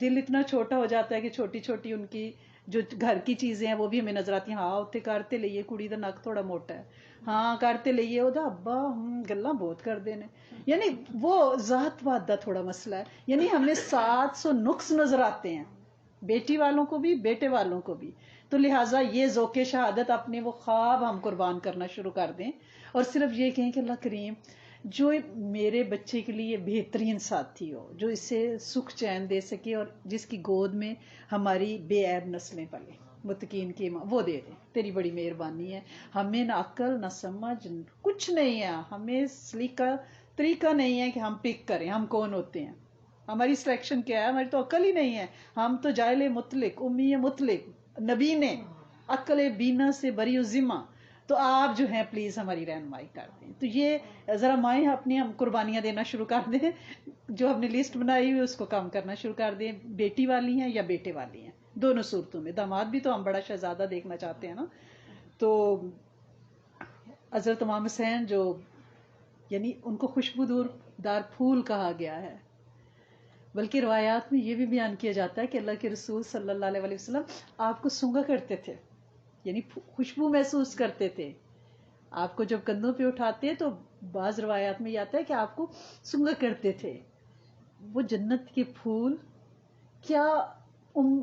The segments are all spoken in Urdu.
دل اتنا چھوٹا ہو جاتا ہے کہ چھوٹی چھوٹی ان کی جو گھر کی چیزیں ہیں وہ بھی ہمیں نظر آتی ہیں. ہاں اتنے کرتے لئیے کڑی دا نک تھوڑا موٹا ہے, ہاں کرتے لئیے وہ ابا گلاں بہت کرتے ہیں. یعنی وہ ذات پات دا تھوڑا مسئلہ ہے. یعنی ہمیں 700 نقص نظر آتے ہیں, بیٹی والوں کو بھی بیٹے والوں کو بھی. تو لہٰذا یہ ذوق شہادت اپنے وہ خواب ہم قربان کرنا شروع کر دیں, اور صرف یہ کہیں کہ اللہ کریم جو میرے بچے کے لیے بہترین ساتھی ہو, جو اسے سکھ چین دے سکے, اور جس کی گود میں ہماری بے عیب نسلیں پلیں, متقین کی ماں, وہ دے دیں. تیری بڑی مہربانی ہے. ہمیں نہ عقل نہ سمجھ کچھ نہیں ہے, ہمیں سلیقہ طریقہ نہیں ہے کہ ہم پک کریں ہم کون ہوتے ہیں. ہماری سلیکشن کیا ہے؟ ہماری تو عقل ہی نہیں ہے. ہم تو جاہل مطلق امی مطلق, نبی نے عقل بینا سے بری ذمہ. تو آپ جو ہیں پلیز ہماری رہنمائی کر دیں. تو یہ ذرا مائیں اپنی ہم قربانیاں دینا شروع کر دیں, جو ہم نے لسٹ بنائی ہوئی اس کو کام کرنا شروع کر دیں. بیٹی والی ہیں یا بیٹے والی ہیں, دونوں صورتوں میں. داماد بھی تو ہم بڑا شہزادہ دیکھنا چاہتے ہیں نا. تو حضرت امام حسین جو یعنی ان کو خوشبودار دار پھول کہا گیا ہے, بلکہ روایات میں یہ بھی بیان کیا جاتا ہے کہ اللہ کے رسول صلی اللہ علیہ وسلم آپ کو سونگا کرتے تھے, یعنی خوشبو محسوس کرتے تھے. آپ کو جب کندھوں پہ اٹھاتے تو بعض روایات میں یہ آتا ہے کہ آپ کو سونگا کرتے تھے. وہ جنت کے پھول کیا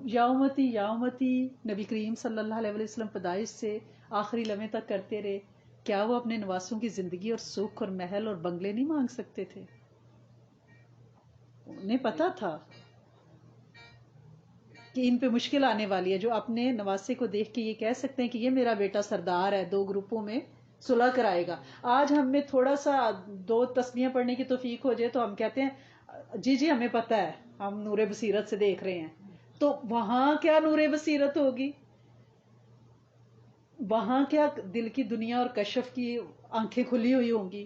یا امتی نبی کریم صلی اللہ علیہ وسلم پیدائش سے آخری لمحے تک کرتے رہے. کیا وہ اپنے نواسوں کی زندگی اور سکھ اور محل اور بنگلے نہیں مانگ سکتے تھے؟ انہیں پتا تھا کہ ان پہ مشکل آنے والی ہے. جو اپنے نواسے کو دیکھ کے یہ کہہ سکتے ہیں کہ یہ میرا بیٹا سردار ہے, 2 گروپوں میں صلح کرائے گا. آج ہم میں تھوڑا سا 2 تسبیحیں پڑھنے کی توفیق ہو جائے تو ہم کہتے ہیں جی ہمیں پتا ہے, ہم نور بصیرت سے دیکھ رہے ہیں. تو وہاں کیا نور بصیرت ہوگی, وہاں کیا دل کی دنیا اور کشف کی آنکھیں کھلی ہوئی ہوں گی.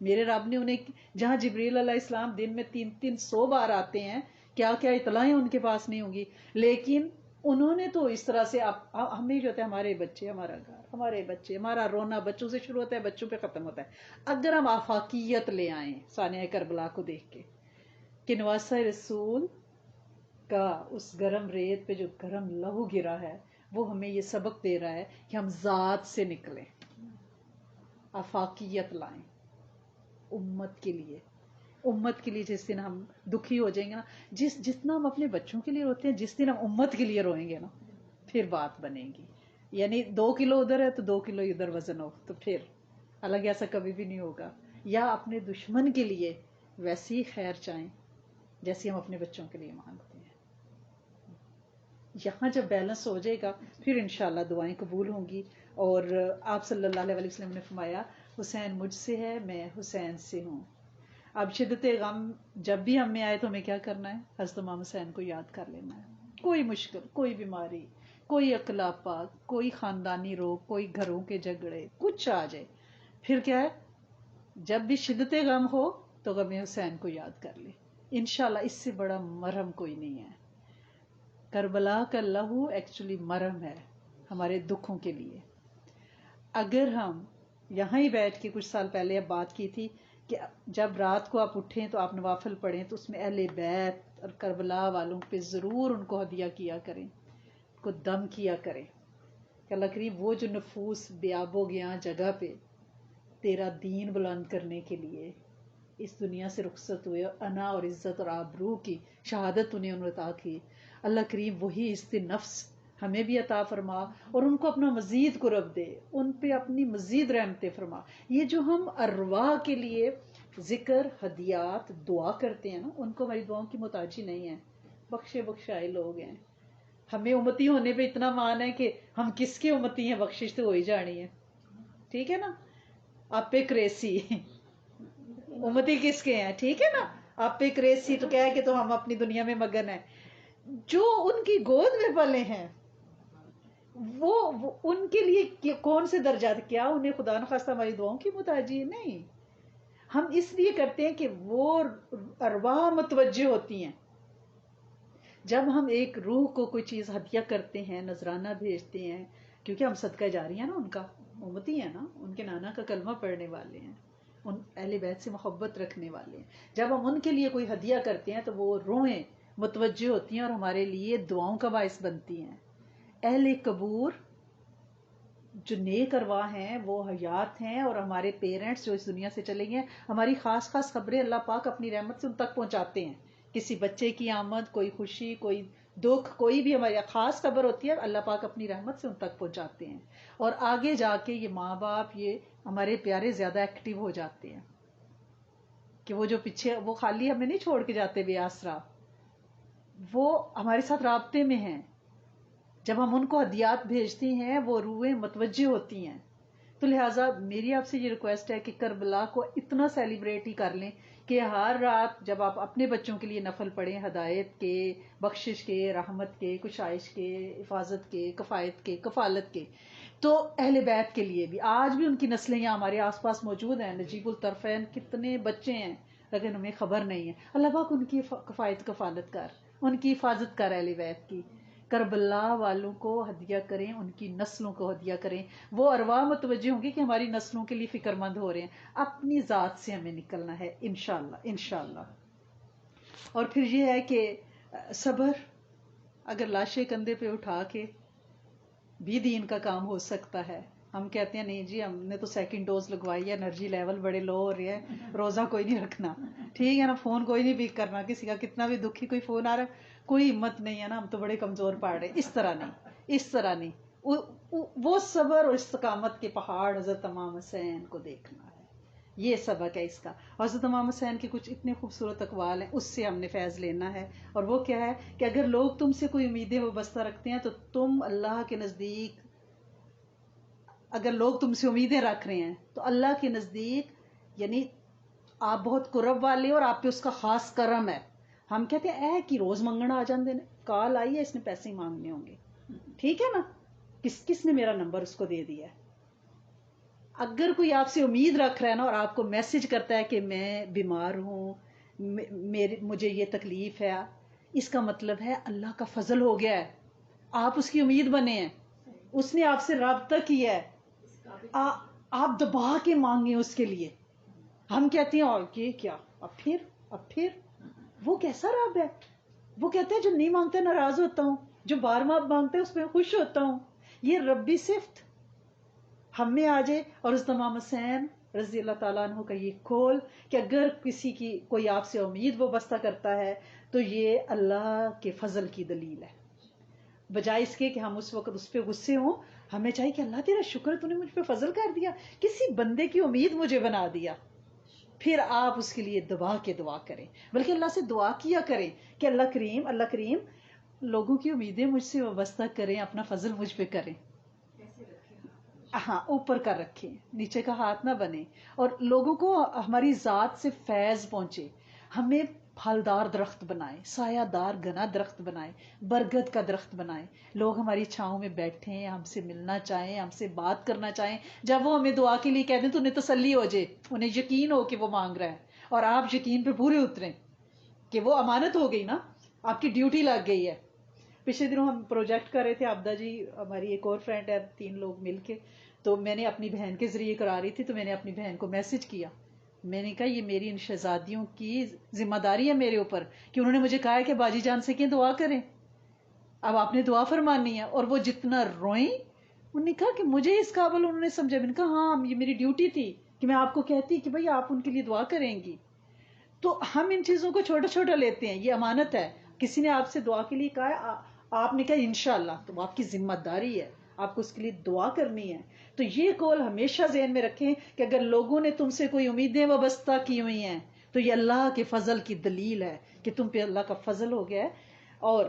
میرے رب نے انہیں, جہاں جبریل علیہ السلام دن میں 300 بار آتے ہیں, کیا کیا اطلاعیں ان کے پاس نہیں ہوں گی. لیکن انہوں نے تو اس طرح سے ہمیں جو ہوتا ہے ہمارے بچے ہمارا گھر, ہمارے بچے, ہمارا رونا بچوں سے شروع ہوتا ہے بچوں پہ ختم ہوتا ہے. اگر ہم آفاقیت لے آئیں سانحہ کربلا کو دیکھ کے کہ نواسہ رسول کا اس گرم ریت پہ جو گرم لہو گرا ہے, وہ ہمیں یہ سبق دے رہا ہے کہ ہم ذات سے نکلیں, آفاقیت لائیں امت کے لیے. امت کے لیے جس دن ہم دکھی ہو جائیں گے نا, جتنا ہم اپنے بچوں کے لیے روتے ہیں, جس دن ہم امت کے لیے روئیں گے نا, پھر بات بنے گی. یعنی 2 کلو ادھر ہے تو 2 کلو ادھر وزن ہو, تو پھر الگ ایسا کبھی بھی نہیں ہوگا. یا اپنے دشمن کے لیے ویسی خیر چاہیں جیسی ہم اپنے بچوں کے لیے مانگتے ہیں. یہاں جب بیلنس ہو جائے گا پھر انشاءاللہ دعائیں قبول ہوں گی. اور آپ صلی اللہ علیہ وسلم نے فرمایا حسین مجھ سے ہے, میں حسین سے ہوں. اب شدت غم جب بھی ہم میں آئے تو ہمیں کیا کرنا ہے؟ حضرت امام حسین کو یاد کر لینا ہے. کوئی مشکل, کوئی بیماری, کوئی اختلافات, کوئی خاندانی روگ, کوئی گھروں کے جھگڑے, کچھ آ جائے, پھر کیا ہے, جب بھی شدت غم ہو تو غم حسین کو یاد کر لے. انشاءاللہ اس سے بڑا مرہم کوئی نہیں ہے. کربلا کا لہو ایکچولی مرہم ہے ہمارے دکھوں کے لیے. اگر ہم یہاں ہی بیٹھ کے, کچھ سال پہلے اب بات کی تھی کہ جب رات کو آپ اٹھیں تو آپ نوافل پڑھیں تو اس میں اہل بیت اور کربلا والوں پہ ضرور ان کو ہدیہ کیا کریں, ان کو دم کیا کریں کہ اللہ کریم وہ جو نفوس بے آب و گیاں جگہ پہ تیرا دین بلند کرنے کے لیے اس دنیا سے رخصت ہوئے, انا اور عزت اور آبرو کی شہادت انہیں عطا کی, اللہ کریم وہی عزت نفس ہمیں بھی عطا فرما, اور ان کو اپنا مزید قرب دے, ان پہ اپنی مزید رحمتیں فرما. یہ جو ہم ارواح کے لیے ذکر, ہدیات, دعا کرتے ہیں نا, ان کو ہماری دعاؤں کی محتاجی نہیں ہے. بخشے بخشائے لوگ ہیں. ہمیں امتی ہونے پہ اتنا مان ہے کہ ہم کس کے امتی ہیں, بخشش تو ہو ہی جانی ہے. ٹھیک ہے نا, آپ پہ کریسی امتی کس کے ہیں, ٹھیک ہے نا, آپ پہ کریسی تو کیا ہے کہ تو ہم اپنی دنیا میں مگن ہیں. جو ان کی گود میں پلے ہیں وہ ان کے لیے کون سے درجات, کیا انہیں خدا نخواستہ ہماری دعاؤں کی محتاجی ہے؟ نہیں. ہم اس لیے کرتے ہیں کہ وہ ارواح متوجہ ہوتی ہیں. جب ہم ایک روح کو کوئی چیز ہدیہ کرتے ہیں, نذرانہ بھیجتے ہیں, کیونکہ ہم صدقہ جاری ہیں نا, ان کا امتی ہیں نا, ان کے نانا کا کلمہ پڑھنے والے ہیں, ان اہل بیت سے محبت رکھنے والے ہیں. جب ہم ان کے لیے کوئی ہدیہ کرتے ہیں تو وہ روئیں, متوجہ ہوتی ہیں اور ہمارے لیے دعاؤں کا باعث بنتی ہیں. اہل قبور جو نیک ارواح ہیں وہ حیات ہیں، اور ہمارے پیرنٹس جو اس دنیا سے چلے گئے ہماری خاص خاص خبریں اللہ پاک اپنی رحمت سے ان تک پہنچاتے ہیں. کسی بچے کی آمد، کوئی خوشی، کوئی دکھ، کوئی بھی ہماری خاص خبر ہوتی ہے اللہ پاک اپنی رحمت سے ان تک پہنچاتے ہیں. اور آگے جا کے یہ ماں باپ، یہ ہمارے پیارے زیادہ ایکٹیو ہو جاتے ہیں کہ وہ جو پیچھے وہ خالی ہمیں نہیں چھوڑ کے جاتے بے آسرا، وہ ہمارے ساتھ رابطے میں ہیں. جب ہم ان کو ہدیات بھیجتے ہیں وہ روحیں متوجہ ہوتی ہیں. تو لہٰذا میری آپ سے یہ ریکویسٹ ہے کہ کربلا کو اتنا سیلیبریٹ ہی کر لیں کہ ہر رات جب آپ اپنے بچوں کے لیے نفل پڑھیں، ہدایت کے، بخشش کے، رحمت کے، کشائش کے، حفاظت کے، کفایت کے، کفالت کے، تو اہل بیت کے لیے بھی. آج بھی ان کی نسلیں یہاں ہمارے آس پاس موجود ہیں. نجیب الطرفین کتنے بچے ہیں لیکن ہمیں خبر نہیں ہے. اللہ پاک ان کی کفایت کفالت کر، ان کی حفاظت کر اہل بیت کی. کربلا والوں کو ہدیہ کریں، ان کی نسلوں کو ہدیہ کریں. وہ ارواح متوجہ ہوں گے کہ ہماری نسلوں کے لیے فکر مند ہو رہے ہیں. اپنی ذات سے ہمیں نکلنا ہے انشاءاللہ انشاءاللہ. اور پھر یہ ہے کہ صبر، اگر لاشیں کندھے پہ اٹھا کے بھی دین کا کام ہو سکتا ہے. ہم کہتے ہیں نہیں جی ہم نے تو سیکنڈ ڈوز لگوائی ہے، انرجی لیول بڑے لو ہو رہے ہیں، روزہ کوئی نہیں رکھنا. ٹھیک ہے نا، فون کوئی نہیں پک کرنا، کسی کا کتنا بھی دکھی کوئی فون آ رہا ہے کوئی ہمت نہیں ہے نا، ہم تو بڑے کمزور پڑ رہے ہیں. اس طرح نہیں، اس طرح نہیں. وہ صبر اور استقامت کے پہاڑ حضرت امام حسین کو دیکھنا ہے. یہ سبق ہے اس کا. حضرت امام حسین کے کچھ اتنے خوبصورت اقوال ہیں، اس سے ہم نے فیض لینا ہے. اور وہ کیا ہے کہ اگر لوگ تم سے کوئی امیدیں وابستہ رکھتے ہیں تو تم اللہ کے نزدیک، اگر لوگ تم سے امیدیں رکھ رہے ہیں تو اللہ کے نزدیک یعنی آپ بہت قرب والے اور آپ پہ اس کا خاص کرم ہے. ہم کہتے ہیں اے کہ روز منگنا آ جاندے نے، کال آئی ہے اس نے پیسے ہی مانگنے ہوں گے. ٹھیک ہے نا، کس نے میرا نمبر اس کو دے دیا ہے. اگر کوئی آپ سے امید رکھ رہا ہے نا اور آپ کو میسج کرتا ہے کہ میں بیمار ہوں، مجھے یہ تکلیف ہے، اس کا مطلب ہے اللہ کا فضل ہو گیا ہے، آپ اس کی امید بنے ہیں، اس نے آپ سے رابطہ کیا ہے. آپ دبا کے مانگیں اس کے لیے. ہم کہتے ہیں اور یہ کیا، اب پھر وہ کیسا رب ہے؟ وہ کہتے ہیں جو نہیں مانگتا ناراض ہوتا ہوں، جو بار بار مانگتا ہے اس میں خوش ہوتا ہوں. یہ ربی صفت ہم میں آ جائے. اور حضرت امام حسین رضی اللہ تعالیٰ عنہ کا یہ قول کہ اگر کسی کی کوئی آپ سے امید وابستہ کرتا ہے تو یہ اللہ کے فضل کی دلیل ہے، بجائے اس کے کہ ہم اس وقت اس پہ غصے ہوں. ہمیں چاہیے کہ اللہ تیرا شکر تو نے مجھ پہ فضل کر دیا، کسی بندے کی امید مجھے بنا دیا. پھر آپ اس کے لیے دبا کے دعا کریں، بلکہ اللہ سے دعا کیا کریں کہ اللہ کریم لوگوں کی امیدیں مجھ سے وابستہ کریں، اپنا فضل مجھ پہ کریں. ہاں، اوپر کر رکھیں، نیچے کا ہاتھ نہ بنے. اور لوگوں کو ہماری ذات سے فیض پہنچے. ہمیں پھلدار درخت بنائے، سایہ دار گنا درخت بنائے، برگد کا درخت بنائے. لوگ ہماری چھاؤں میں بیٹھیں، ہم سے ملنا چاہیں، ہم سے بات کرنا چاہیں. جب وہ ہمیں دعا کے لیے کہہ دیں تو انہیں تسلی ہو جائے، انہیں یقین ہو کہ وہ مانگ رہا ہے، اور آپ یقین پہ پورے اتریں کہ وہ امانت ہو گئی نا، آپ کی ڈیوٹی لگ گئی ہے. پچھلے دنوں ہم پروجیکٹ کر رہے تھے، عبدہ جی ہماری ایک اور فرینڈ ہے، 3 لوگ مل کے. تو میں نے اپنی بہن کے ذریعے کرا رہی تھی، تو میں نے اپنی بہن کو میسج کیا. میں نے کہا یہ میری ان شہزادیوں کی ذمہ داری ہے میرے اوپر کہ انہوں نے مجھے کہا ہے کہ باجی جان سے کہ دعا کریں، اب آپ نے دعا فرمانی ہے. اور وہ جتنا روئیں، انہوں نے کہا کہ مجھے اس قابل انہوں نے سمجھا. میں نے کہا ہاں یہ میری ڈیوٹی تھی کہ میں آپ کو کہتی کہ بھائی آپ ان کے لیے دعا کریں گی. تو ہم ان چیزوں کو چھوٹا چھوٹا لیتے ہیں، یہ امانت ہے. کسی نے آپ سے دعا کے لیے کہا ہے، آپ نے کہا انشاءاللہ، تو آپ کی ذمہ داری ہے، آپ کو اس کے لیے دعا کرنی ہے. تو یہ قول ہمیشہ ذہن میں رکھیں کہ اگر لوگوں نے تم سے کوئی امیدیں وابستہ کی ہوئی ہیں تو یہ اللہ کے فضل کی دلیل ہے کہ تم پہ اللہ کا فضل ہو گیا ہے. اور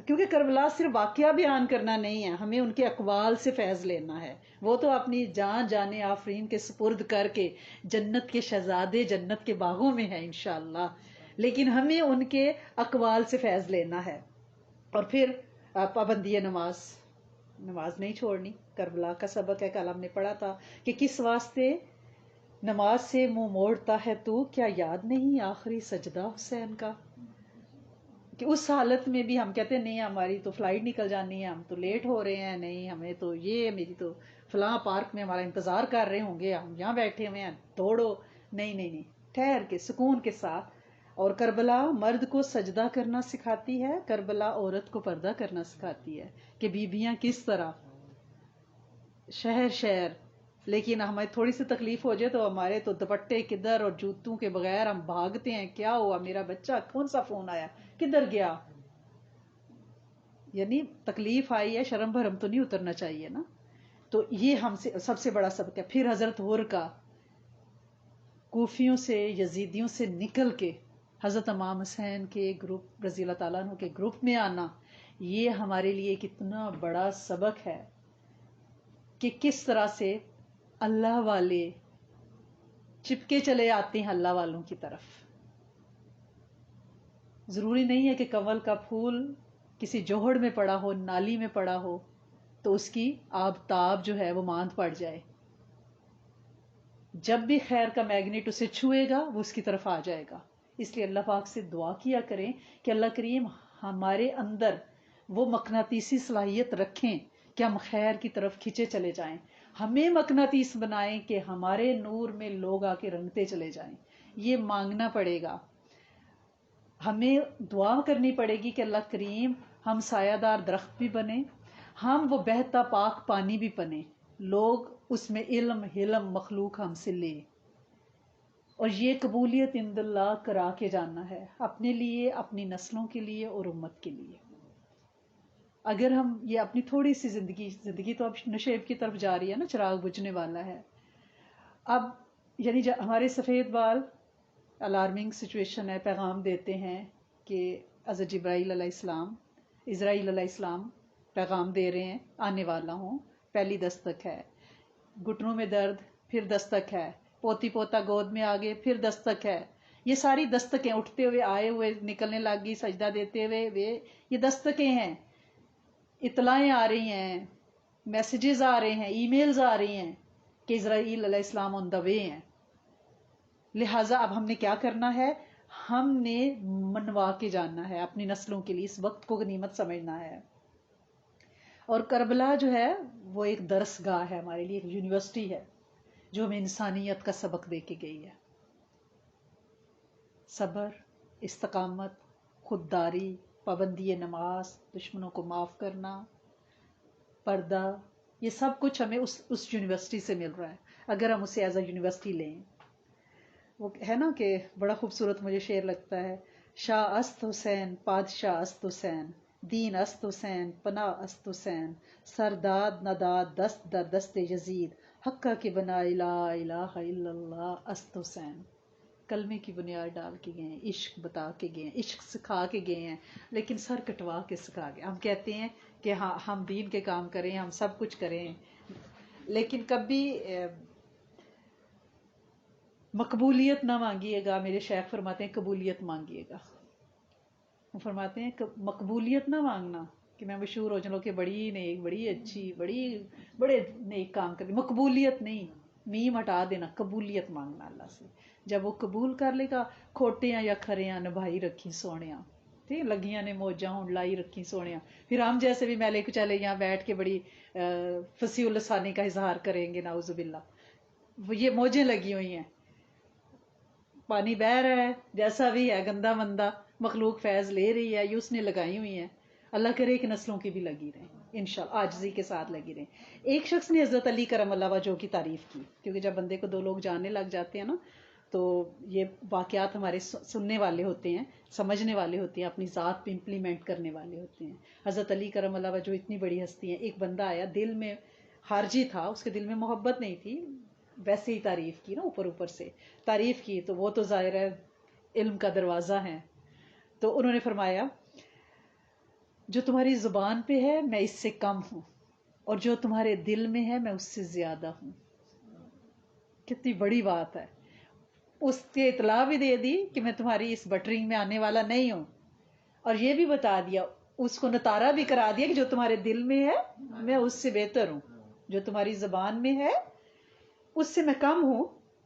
کیونکہ کربلا صرف واقعہ بیان کرنا نہیں ہے، ہمیں ان کے اقوال سے فیض لینا ہے. وہ تو اپنی جان جانے آفرین کے سپرد کر کے جنت کے شہزادے جنت کے باغوں میں ہے انشاءاللہ، لیکن ہمیں ان کے اقوال سے فیض لینا ہے. اور پھر پابندی نماز نہیں چھوڑنی. کربلا کا سبق ہے، کل ہم نے پڑھا تھا کہ کس واسطے نماز سے منہ موڑتا ہے تو، کیا یاد نہیں آخری سجدہ حسین کا. کہ اس حالت میں بھی ہم کہتے ہیں نہیں ہماری تو فلائٹ نکل جانی ہے، ہم تو لیٹ ہو رہے ہیں، نہیں ہمیں تو یہ میری تو فلاں پارک میں ہمارا انتظار کر رہے ہوں گے، ہم یہاں بیٹھے ہوئے ہیں، دوڑو. نہیں، ٹھہر کے سکون کے ساتھ اور کربلا مرد کو سجدہ کرنا سکھاتی ہے، کربلا عورت کو پردہ کرنا سکھاتی ہے کہ بیویاں کس طرح شہر شہر، لیکن ہمیں تھوڑی سی تکلیف ہو جائے تو ہمارے تو دوپٹے کدھر اور جوتوں کے بغیر ہم بھاگتے ہیں، کیا ہوا میرا بچہ، کون سا فون آیا، کدھر گیا. یعنی تکلیف آئی ہے، شرم بھرم تو نہیں اترنا چاہیے نا. تو یہ ہم سے سب سے بڑا سبق ہے. پھر حضرت حور کا کوفیوں سے یزیدیوں سے نکل کے حضرت امام حسین کے گروپ رضی اللہ تعالیٰ عنہ کے گروپ میں آنا، یہ ہمارے لیے کتنا بڑا سبق ہے کہ کس طرح سے اللہ والے چپکے چلے آتے ہیں اللہ والوں کی طرف. ضروری نہیں ہے کہ کنول کا پھول کسی جوہڑ میں پڑا ہو، نالی میں پڑا ہو تو اس کی آبتاب جو ہے وہ ماند پڑ جائے. جب بھی خیر کا میگنیٹ اسے چھوئے گا وہ اس کی طرف آ جائے گا. اس لیے اللہ پاک سے دعا کیا کریں کہ اللہ کریم ہمارے اندر وہ مقناطیسی صلاحیت رکھیں کہ ہم خیر کی طرف کھینچے چلے جائیں. ہمیں مقناطیس بنائیں کہ ہمارے نور میں لوگ آ کے رنگتے چلے جائیں. یہ مانگنا پڑے گا، ہمیں دعا کرنی پڑے گی کہ اللہ کریم ہم سایہ دار درخت بھی بنیں، ہم وہ بہتا پاک پانی بھی بنیں، لوگ اس میں علم حلم مخلوق ہم سے لے. اور یہ قبولیت عند اللہ کرا کے جاننا ہے، اپنے لیے، اپنی نسلوں کے لیے اور امت کے لیے. اگر ہم یہ اپنی تھوڑی سی زندگی تو اب نشیب کی طرف جا رہی ہے نا، چراغ بجھنے والا ہے اب. یعنی ہمارے سفید بال الارمنگ سچویشن ہے، پیغام دیتے ہیں کہ حضرت جبرائیل اسرائیل علیہ السلام پیغام دے رہے ہیں آنے والا ہوں. پہلی دستک ہے، گھٹنوں میں درد، پھر دستک ہے، پوتی پوتا گود میں آگے، پھر دستک ہے. یہ ساری دستکیں، اٹھتے ہوئے آئے ہوئے نکلنے لگی، سجدہ دیتے ہوئے، یہ دستکیں ہیں. اطلاعیں آ رہی ہیں، میسیجز آ رہے ہیں، ای میلز آ رہی ہیں کہ اسرائیل علیہ السلام آن دا وے ہیں. لہٰذا اب ہم نے کیا کرنا ہے، ہم نے منوا کے جاننا ہے اپنی نسلوں کے لیے، اس وقت کو غنیمت سمجھنا ہے. اور کربلا جو ہے وہ ایک درس گاہ ہے ہمارے لیے، ایک یونیورسٹی ہے جو ہمیں انسانیت کا سبق دے کے گئی ہے. صبر، استقامت، خودداری، پابندی نماز، دشمنوں کو معاف کرنا، پردہ، یہ سب کچھ ہمیں اس یونیورسٹی سے مل رہا ہے اگر ہم اسے ایز اے یونیورسٹی لیں. وہ ہے نا کہ بڑا خوبصورت مجھے شعر لگتا ہے، شاہ است حسین، پادشاہ است حسین، دین است حسین، پناہ است حسین، سرداد نداد دست در دست یزید، حقہ کی بنا لا الہ الا اللہ است حسین. کلمے کی بنیاد ڈال کے گئے ہیں، عشق بتا کے گئے ہیں، عشق سکھا کے گئے ہیں، لیکن سر کٹوا کے سکھا گئے. ہم کہتے ہیں کہ ہاں ہم دین کے کام کریں، ہم سب کچھ کریں، لیکن کبھی مقبولیت نہ مانگیے گا. میرے شیخ فرماتے ہیں قبولیت مانگیے گا. وہ فرماتے ہیں کہ مقبولیت نہ مانگنا کہ میں مشہور ہو جاؤں کہ بڑی نیک، بڑی اچھی، بڑے نیک کام کریں. مقبولیت نہیں، میم ہٹا دینا، قبولیت مانگنا اللہ سے. جب وہ قبول کر لے گا، کھوٹیاں یا کھریاں نبھائی رکھی سونیاں، ٹھیک، لگیاں نے موجاں ہنڈلائی رکھی سونیاں. پھر ہم جیسے بھی میلے کو چلے یہاں بیٹھ کے بڑی فصیح اللسانی کا اظہار کریں گے، نعوذ باللہ. وہ یہ موجیں لگی ہوئی ہیں، پانی بہ رہا ہے، جیسا بھی ہے گندا مندہ، مخلوق فیض لے رہی ہے، یہ اس نے لگائی ہوئی ہیں. اللہ کرے کہ نسلوں کی بھی لگی رہیں انشاءاللہ، عاجزی کے ساتھ لگی رہیں. ایک شخص نے حضرت علی کرم اللہ وجہہ کی تعریف کی، کیونکہ جب بندے کو دو لوگ جاننے لگ جاتے ہیں نا تو یہ واقعات ہمارے سننے والے ہوتے ہیں، سمجھنے والے ہوتے ہیں، اپنی ذات پہ امپلیمنٹ کرنے والے ہوتے ہیں. حضرت علی کرم اللہ وجہہ اتنی بڑی ہستی ہیں. ایک بندہ آیا، دل میں خارجی تھا، اس کے دل میں محبت نہیں تھی، ویسے ہی تعریف کی نا، اوپر سے تعریف کی، تو وہ تو ظاہر ہے علم کا دروازہ ہے. تو انہوں نے فرمایا جو تمہاری زبان پہ ہے میں اس سے کم ہوں، اور جو تمہارے دل میں ہے میں اس سے زیادہ ہوں. کتنی بڑی بات ہے. اس کے اطلاع بھی دے دی کہ میں تمہاری اس بٹرنگ میں آنے والا نہیں ہوں، اور یہ بھی بتا دیا، اس کو نتارا بھی کرا دیا کہ جو تمہارے دل میں ہے میں اس سے بہتر ہوں، جو تمہاری زبان میں ہے اس سے میں کم ہوں،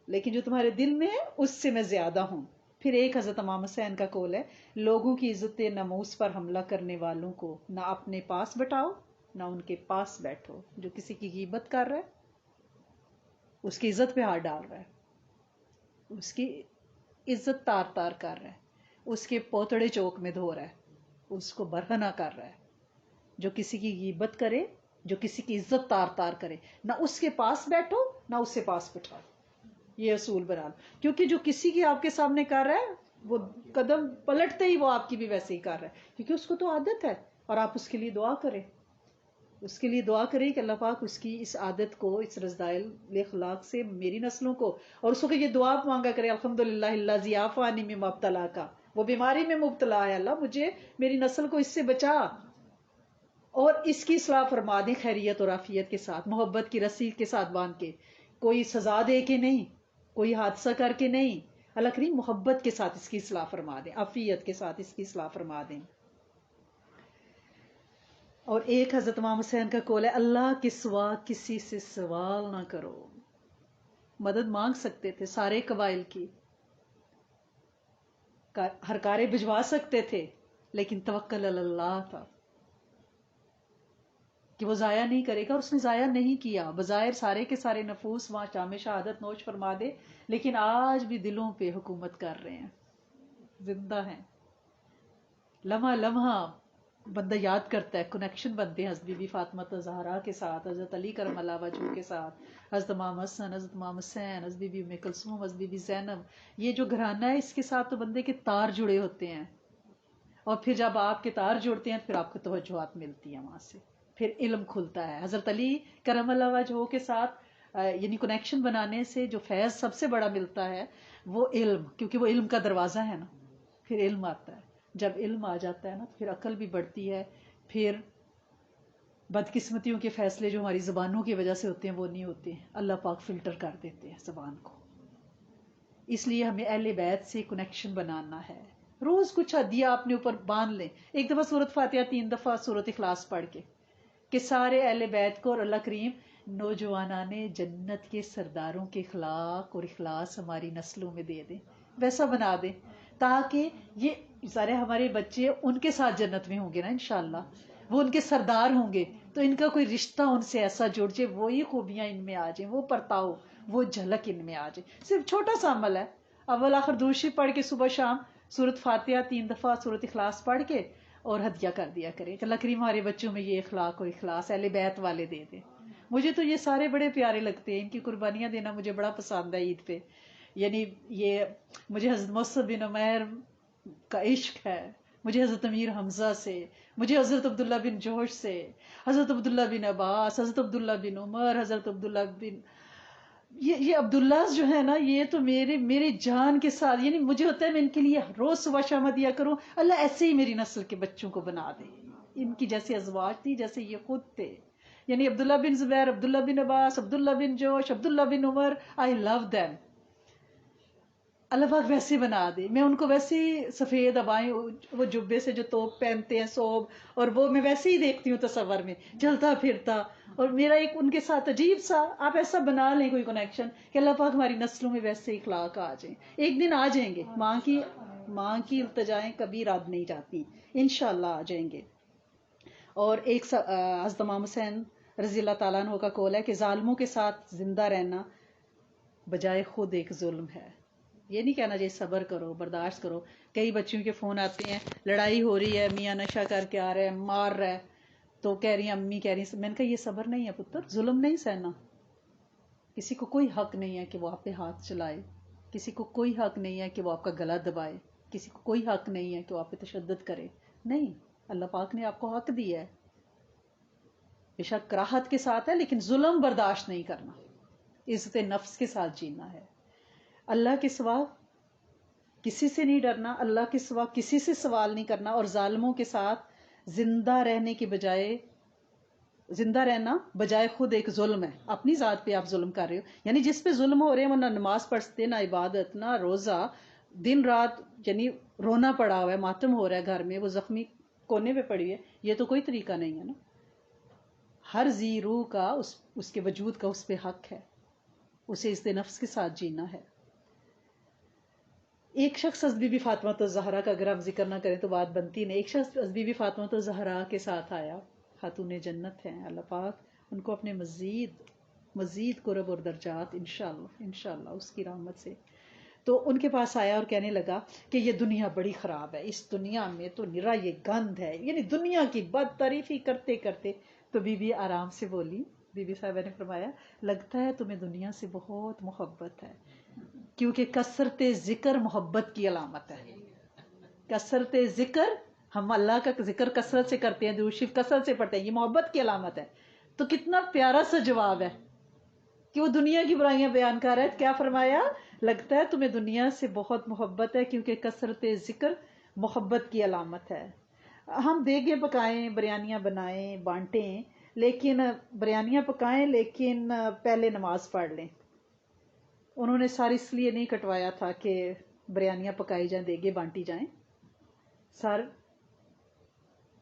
لیکن جو تمہارے دل میں ہے اس سے میں زیادہ ہوں. پھر ایک حضرت امام حسین کا قول ہے، لوگوں کی عزت ناموس پر حملہ کرنے والوں کو نہ اپنے پاس بٹھاؤ نہ ان کے پاس بیٹھو. جو کسی کی غیبت کر رہا ہے اس کی عزت پہ ہاتھ ڈال رہا ہے، اس کی عزت تار تار کر رہا ہے. اس کے پوتڑے چوک میں دھو رہا ہے، اس کو برہنہ کر رہا ہے. جو کسی کی غیبت کرے، جو کسی کی عزت تار تار کرے، نہ اس کے پاس بیٹھو نہ اس سے پاس بٹھاؤ. یہ اصول بنا لو، کیونکہ جو کسی کی آپ کے سامنے کر رہا ہے وہ قدم پلٹتے ہی وہ آپ کی بھی ویسے ہی کر رہا ہے، کیونکہ اس کو تو عادت ہے. اور آپ اس کے لیے دعا کریں، اس کے لیے دعا کریں کہ اللہ پاک اس کی اس عادت کو، اس رذائل اخلاق سے میری نسلوں کو، اور اس کو کہ یہ دعا مانگا کرے الحمدللہ الذی عافانی مما ابتلا کا، وہ بیماری میں مبتلا ہے، اللہ مجھے میری نسل کو اس سے بچا، اور اس کی اصلاح فرما دیں خیریت اور عافیت کے ساتھ، محبت کی رسی کے ساتھ باندھ کے، کوئی سزا دے کے نہیں، کوئی حادثہ کر کے نہیں. اللہ کریم محبت کے ساتھ اس کی اصلاح فرما دیں، عافیت کے ساتھ اس کی اصلاح فرما دیں. اور ایک حضرت امام حسین کا قول ہے، اللہ کے سوا کسی سے سوال نہ کرو. مدد مانگ سکتے تھے سارے قبائل کی، ہر کارے بھجوا سکتے تھے، لیکن توکل علی اللہ تھا کہ وہ ضائع نہیں کرے گا، اور اس نے ضائع نہیں کیا. بظاہر سارے کے سارے نفوس وہاں شام شہادت نوش فرما دے، لیکن آج بھی دلوں پہ حکومت کر رہے ہیں، زندہ ہیں. لمحہ لمحہ بندہ یاد کرتا ہے، کنیکشن بنتے ہیں حضرت بی بی فاطمہ الزہرا کے ساتھ، حضرت علی کرم اللہ وجہہ کے ساتھ، حضرت امام حسن، حضرت امام حسین، حضرت بی بی ام کلثوم، حضرت بی بی زینب. یہ جو گھرانہ ہے اس کے ساتھ تو بندے کے تار جڑے ہوتے ہیں، اور پھر جب آپ کے تار جڑتے ہیں پھر آپ کو توجہات ملتی ہیں وہاں سے، پھر علم کھلتا ہے. حضرت علی کرم اللہ وجہہ کے ساتھ یعنی کنیکشن بنانے سے جو فیض سب سے بڑا ملتا ہے وہ علم، کیونکہ وہ علم کا دروازہ ہے نا. پھر علم آتا ہے، جب علم آ جاتا ہے نا پھر عقل بھی بڑھتی ہے، پھر بدقسمتیوں کے فیصلے جو ہماری زبانوں کی وجہ سے ہوتے ہیں وہ نہیں ہوتے، اللہ پاک فلٹر کر دیتے ہیں زبان کو. اس لیے ہمیں اہل بیت سے کنیکشن بنانا ہے. روز کچھ ہدیہ اپنے اوپر باندھ لیں، ایک دفعہ سورۃ فاتحہ 3 دفعہ سورۃ اخلاص پڑھ کے، کہ سارے اہل بیت کو اور اللہ کریم نوجوانان جنت کے سرداروں کے اخلاق اور اخلاص ہماری نسلوں میں دے دیں، ویسا بنا دیں، تاکہ یہ سارے ہمارے بچے ان کے ساتھ جنت میں ہوں گے نا انشاءاللہ، وہ ان کے سردار ہوں گے، تو ان کا کوئی رشتہ ان سے ایسا جڑ جائے، وہی خوبیاں ان میں آ جائیں، وہ پرتاؤ، وہ جھلک ان میں آ جائے. صرف چھوٹا سا عمل ہے، اول آخر درود شریف پڑھ کے صبح شام سورۃ فاتحہ 3 دفعہ سورۃ اخلاص پڑھ کے اور ہدیہ کر دیا کرے کہ اللہ کریم ہمارے بچوں میں یہ اخلاق اور اخلاص اہل بیت والے دے دیں. مجھے تو یہ سارے بڑے پیارے لگتے ہیں، ان کی قربانیاں دینا مجھے بڑا پسند ہے عید پہ. یعنی یہ مجھے حضرت مصعب بن عمیر کا عشق ہے، مجھے حضرت امیر حمزہ سے، مجھے حضرت عبداللہ بن جوش سے، حضرت عبداللہ بن عباس، حضرت عبداللہ بن عمر، حضرت عبداللہ بن یہ عبداللہ جو ہے نا، یہ تو میری جان کے ساتھ، یعنی مجھے ہوتا ہے میں ان کے لیے روز صبح شام دیا کروں. اللہ ایسے ہی میری نسل کے بچوں کو بنا دے، ان کی جیسے ازواج تھی جیسے یہ خود تھے. یعنی عبداللہ بن زبیر، عبداللہ بن عباس، عبداللہ بن جوش، عبداللہ بن عمر، آئی لو دیم. اللہ پاک ویسے بنا دے، میں ان کو ویسے ہی سفید عبائیں، وہ جبے سے جو توپ پہنتے ہیں صوب، اور وہ میں ویسے ہی دیکھتی ہوں تصور میں چلتا پھرتا، اور میرا ایک ان کے ساتھ عجیب سا، آپ ایسا بنا لیں کوئی کنیکشن کہ اللہ پاک ہماری نسلوں میں ویسے اخلاق آ جائیں. ایک دن آ جائیں گے، ماں کی التجائیں کبھی رد نہیں جاتی، انشاءاللہ آ جائیں گے. اور ایک حضرت امام حسین رضی اللہ تعالیٰ عنہ کا قول ہے کہ ظالموں کے ساتھ زندہ رہنا بجائے خود ایک ظلم ہے. یہ نہیں کہنا جی صبر کرو، برداشت کرو. کئی بچیوں کے فون آتے ہیں، لڑائی ہو رہی ہے، میاں نشہ کر کے آ رہا ہے، مار رہا ہے، تو کہہ رہی ہیں امی کہہ رہی ہیں، میں نے کہا یہ صبر نہیں ہے پتر، ظلم نہیں سہنا. کسی کو کوئی حق نہیں ہے کہ وہ آپ پہ ہاتھ چلائے، کسی کو کوئی حق نہیں ہے کہ وہ آپ کا گلا دبائے، کسی کو کوئی حق نہیں ہے کہ وہ آپ پہ تشدد کرے. نہیں، اللہ پاک نے آپ کو حق دیا ہے، بے شک کراہت کے ساتھ ہے، لیکن ظلم برداشت نہیں کرنا، عزت نفس کے ساتھ جینا ہے. اللہ کے سوا کسی سے نہیں ڈرنا، اللہ کے سوا کسی سے سوال نہیں کرنا، اور ظالموں کے ساتھ زندہ رہنے کے بجائے، زندہ رہنا بجائے خود ایک ظلم ہے. اپنی ذات پہ آپ ظلم کر رہے ہو. یعنی جس پہ ظلم ہو رہے ہیں وہ نہ نماز پڑھتے، نہ عبادت، نہ روزہ، دن رات یعنی رونا پڑا ہوا ہے، ماتم ہو رہا ہے گھر میں، وہ زخمی کونے پہ پڑی ہے. یہ تو کوئی طریقہ نہیں ہے نا. ہر ذی روح کا اس کے وجود کا اس پہ حق ہے، اسے عزت نفس کے ساتھ جینا ہے. ایک شخص حضرت بی بی فاطمہ الزہرا کا اگر آپ ذکر نہ کریں تو بات بنتی نہیں. ایک شخص حضرت بی بی فاطمہ الزہرا کے ساتھ آیا، خاتون جنت ہیں، اللہ پاک ان کو اپنے مزید قرب اور درجات انشاءاللہ اس کی رحمت سے. تو ان کے پاس آیا اور کہنے لگا کہ یہ دنیا بڑی خراب ہے، اس دنیا میں تو نرا یہ گند ہے، یعنی دنیا کی بد تعریفی کرتے کرتے. تو بی بی آرام سے بولی، بی بی صاحبہ نے فرمایا لگتا ہے تمہیں دنیا سے بہت محبت ہے، کیونکہ کثرت ذکر محبت کی علامت ہے. کثرت ذکر، ہم اللہ کا ذکر کثرت سے کرتے ہیں، درود شریف کثرت سے پڑھتے ہیں، یہ محبت کی علامت ہے. تو کتنا پیارا سا جواب ہے کہ وہ دنیا کی برائیاں بیان کر رہا ہے. کیا فرمایا؟ لگتا ہے تمہیں دنیا سے بہت محبت ہے کیونکہ کثرت ذکر محبت کی علامت ہے. ہم دیگیں پکائیں، بریانیاں بنائیں، بانٹیں، لیکن بریانیاں پکائیں لیکن پہلے نماز پڑھ لیں. انہوں نے سر اس لیے نہیں کٹوایا تھا کہ بریانیاں پکائی جائیں، دیگیں بانٹی جائیں. سر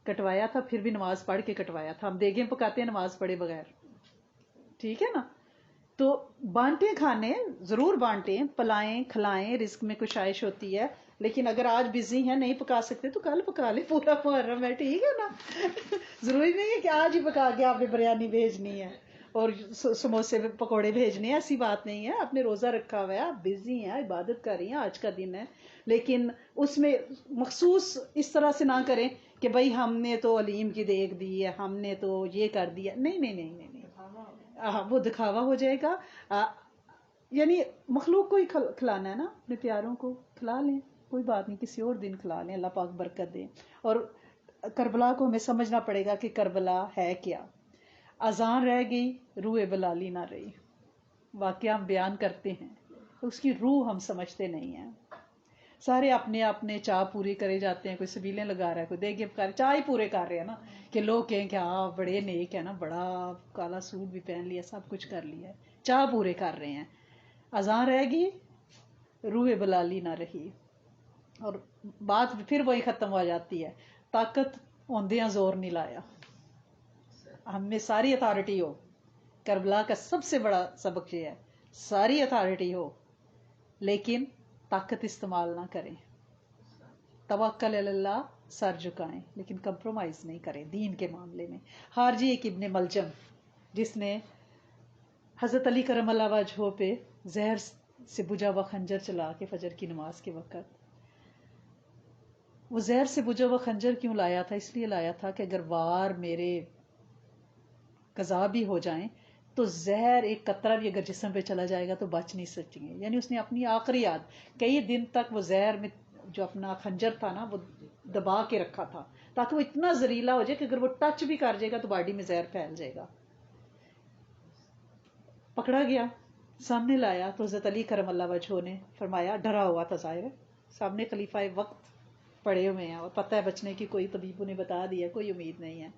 کٹوایا تھا، پھر بھی نماز پڑھ کے کٹوایا تھا. ہم دیگیں پکاتے ہیں نماز پڑھے بغیر، ٹھیک ہے نا؟ تو بانٹیں کھانے، ضرور بانٹیں، پلائیں کھلائیں، رزق میں کشائش ہوتی ہے. لیکن اگر آج بزی ہیں نہیں پکا سکتے تو کل پکا لیں، پورا محرم ہے، ٹھیک ہے نا؟ ضروری نہیں ہے کہ آج ہی پکا کے آپ نے بریانی بھیجنی ہے اور سموسے پکوڑے بھیجنے ہیں، ایسی بات نہیں ہے. آپ نے روزہ رکھا ہوا ہے، آپ بزی ہیں، عبادت کر رہی ہیں، آج کا دن ہے، لیکن اس میں مخصوص اس طرح سے نہ کریں کہ بھائی ہم نے تو علیم کی دیگ دی ہے، ہم نے تو یہ کر دیا. نہیں نہیں نہیں نہیں نہیں، وہ دکھاوا ہو جائے گا. یعنی مخلوق کو ہی کھلانا ہے نا، اپنے پیاروں کو کھلا لیں، کوئی بات نہیں، کسی اور دن کھلا لیں، اللہ پاک برکت دے. اور کربلا کو ہمیں سمجھنا پڑے گا کہ کربلا ہے کیا. اذان رہ گئی، روح بلالی نہ رہی. واقعہ ہم بیان کرتے ہیں، اس کی روح ہم سمجھتے نہیں ہیں. سارے اپنے اپنے چاہ پورے کرے جاتے ہیں، کوئی سبیلیں لگا رہا ہے، کوئی دیگیں پکا رہا ہے، چاہ ہی پورے کر رہے ہیں نا، کہ لوگ کہیں کہ ہاں بڑے نیک ہے نا، بڑا کالا سوٹ بھی پہن لیا، سب کچھ کر لیا ہے، چاہ پورے کر رہے ہیں. اذان رہ گئی، روح بلالی نہ رہی، اور بات پھر وہی ختم ہو جاتی ہے. طاقت ہوندیاں زور نہیں لایا. ہم میں ساری اتھارٹی ہو، کربلا کا سب سے بڑا سبق یہ ہے، ساری اتھارٹی ہو لیکن طاقت استعمال نہ کریں. توکل علی اللہ، سر جھکائیں لیکن کمپرومائز نہیں کریں دین کے معاملے میں. خارجی ایک ابن ملجم جس نے حضرت علی کرم اللہ وجہہ پہ زہر سے بجھا ہوا خنجر چلا کے فجر کی نماز کے وقت، وہ زہر سے بجھا ہوا خنجر کیوں لایا تھا؟ اس لیے لایا تھا کہ اگر وار میرے قضا بھی ہو جائیں تو زہر ایک قطرہ بھی اگر جسم پہ چلا جائے گا تو بچ نہیں سکیں گے. یعنی اس نے اپنی آخری یاد کئی دن تک وہ زہر میں جو اپنا خنجر تھا نا وہ دبا کے رکھا تھا تاکہ وہ اتنا زہریلا ہو جائے کہ اگر وہ ٹچ بھی کر جائے گا تو باڈی میں زہر پھیل جائے گا. پکڑا گیا، سامنے لایا تو حضرت علی کرم اللہ وجہہ نے فرمایا، ڈرا ہوا تھا ظاہر ہے، سامنے خلیفہ وقت پڑے ہوئے ہیں اور پتہ ہے بچنے کی کوئی طبیبوں نے بتا دیا، کوئی امید نہیں ہے.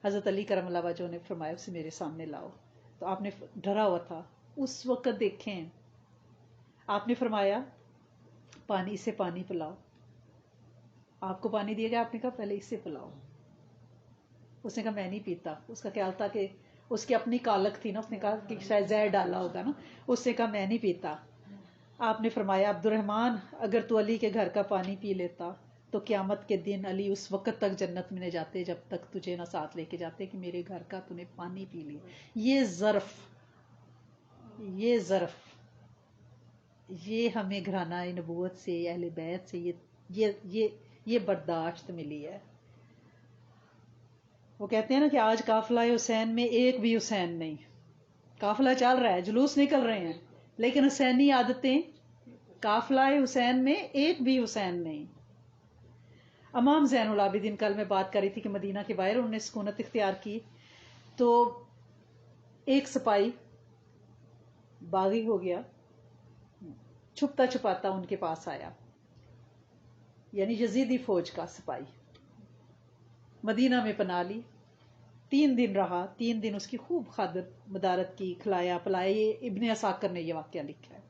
حضرت علی کرم اللہ وجہہ نے فرمایا اسے میرے سامنے لاؤ. تو آپ نے ڈرا ہوا تھا اس وقت، دیکھیں آپ نے فرمایا پانی، اسے پانی پلاؤ. آپ کو پانی دیا گیا، آپ نے کہا پہلے اسے پلاؤ. اس نے کہا میں نہیں پیتا. اس کا خیال تھا کہ اس کی اپنی کالک تھی نا، اس نے کہا کہ شاید زہر ڈالا ہوگا نا، اس نے کہا میں نہیں پیتا. آپ نے فرمایا عبد الرحمن اگر تو علی کے گھر کا پانی پی لیتا تو قیامت کے دن علی اس وقت تک جنت میں نہ جاتے جب تک تجھے نہ ساتھ لے کے جاتے کہ میرے گھر کا تو نے پانی پی لی. یہ ظرف، یہ ظرف، یہ ہمیں گھرانہ نبوت سے، اہل بیت سے یہ برداشت ملی ہے. وہ کہتے ہیں نا کہ آج قافلہ حسین میں ایک بھی حسین نہیں. قافلہ چل رہا ہے، جلوس نکل رہے ہیں، لیکن حسینی عادتیں، قافلہ حسین میں ایک بھی حسین نہیں. امام زین العابدین، کل میں بات کر رہی تھی کہ مدینہ کے باہر انہوں نے سکونت اختیار کی تو ایک سپاہی باغی ہو گیا، چھپتا چھپاتا ان کے پاس آیا، یعنی یزیدی فوج کا سپاہی. مدینہ میں پناہ لی، 3 دن رہا، 3 دن اس کی خوب خاطر مدارت کی، کھلایا پلایا. یہ ابن عساکر نے یہ واقعہ لکھا ہے.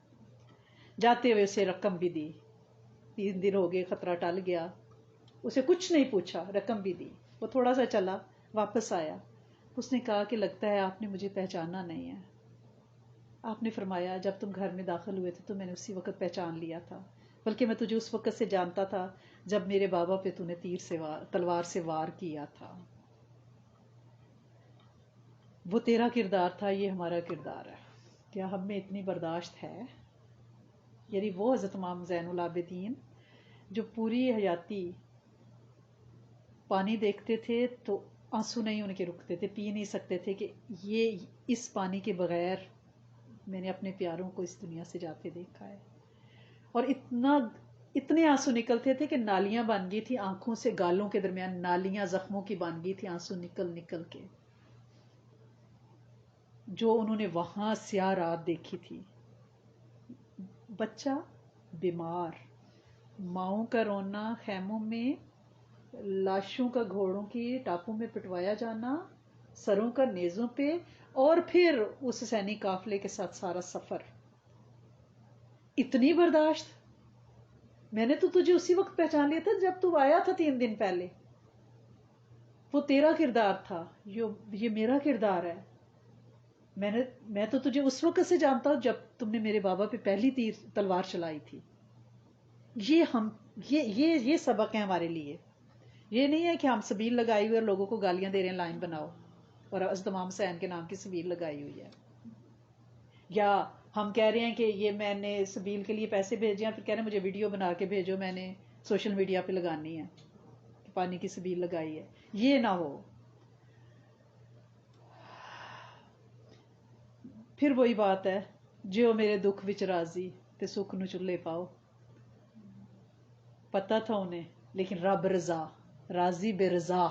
جاتے ہوئے اسے رقم بھی دی، 3 دن ہو گئے، خطرہ ٹل گیا، اسے کچھ نہیں پوچھا، رقم بھی دی. وہ تھوڑا سا چلا، واپس آیا، اس نے کہا کہ لگتا ہے آپ نے مجھے پہچانا نہیں ہے. آپ نے فرمایا جب تم گھر میں داخل ہوئے تھے تو میں نے اسی وقت پہچان لیا تھا، بلکہ میں تجھے اس وقت سے جانتا تھا جب میرے بابا پہ تو نے تلوار سے وار کیا تھا. وہ تیرا کردار تھا، یہ ہمارا کردار ہے. کیا ہم میں اتنی برداشت ہے؟ یعنی وہ حضرت امام زین العابدین جو پوری حیاتی پانی دیکھتے تھے تو آنسو نہیں ان کے رکتے تھے، پی نہیں سکتے تھے کہ یہ اس پانی کے بغیر میں نے اپنے پیاروں کو اس دنیا سے جاتے دیکھا ہے. اور اتنے آنسو نکلتے تھے کہ نالیاں بن گئی تھی آنکھوں سے، گالوں کے درمیان نالیاں زخموں کی بن گئی تھی، آنسو نکل نکل کے، جو انہوں نے وہاں سیاہ رات دیکھی تھی. بچہ بیمار، ماؤں کا رونا، خیموں میں لاشوں کا گھوڑوں کی ٹاپوں میں پٹوایا جانا، سروں کا نیزوں پہ، اور پھر اس حسینی قافلے کے ساتھ سارا سفر. اتنی برداشت. میں نے تو تجھے اسی وقت پہچان لیا تھا جب تو آیا تھا 3 دن پہلے. وہ تیرا کردار تھا، یہ میرا کردار ہے. میں تو تجھے اس وقت سے جانتا ہوں جب تم نے میرے بابا پہ پہلی تلوار چلائی تھی. یہ سبق ہے ہمارے لیے. یہ نہیں ہے کہ ہم سبیل لگائی ہوئی اور لوگوں کو گالیاں دے رہے ہیں لائن بناؤ اور حضرت امام حسین کے نام کی سبیل لگائی ہوئی ہے، یا ہم کہہ رہے ہیں کہ یہ میں نے سبیل کے لیے پیسے بھیجے ہیں پھر کہہ رہے ہیں مجھے ویڈیو بنا کے بھیجو، میں نے سوشل میڈیا پہ لگانی ہے کہ پانی کی سبیل لگائی ہے. یہ نہ ہو. پھر وہی بات ہے، جو میرے دکھ وچ راضی تے سکھ نو چلے پاؤ. پتا تھا انہیں، لیکن رب رضا، راضی بے رضا،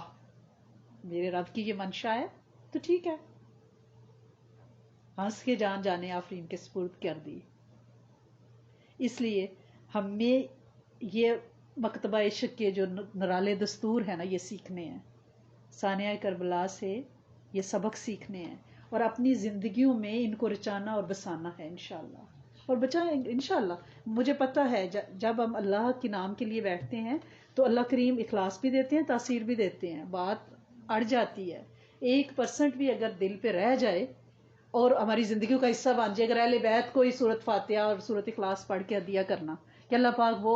میرے رب کی یہ منشا ہے تو ٹھیک ہے. ہنس کے جان جانے آفرین کے سپرد کر دی. اس لیے ہمیں یہ مکتبہ عشق کے جو نرالے دستور ہیں نا، یہ سیکھنے ہیں. ثانیہ کربلا سے یہ سبق سیکھنے ہیں اور اپنی زندگیوں میں ان کو رچانا اور بسانا ہے انشاءاللہ. اور بچائیں انشاءاللہ. مجھے پتہ ہے جب ہم اللہ کے نام کے لیے بیٹھتے ہیں تو اللہ کریم اخلاص بھی دیتے ہیں، تاثیر بھی دیتے ہیں. بات اڑ جاتی ہے، 1% بھی اگر دل پہ رہ جائے اور ہماری زندگیوں کا حصہ بن جائے. اگر اہل بیت کوئی سورت فاتحہ اور سورت اخلاص پڑھ کے عطیہ کرنا کہ اللہ پاک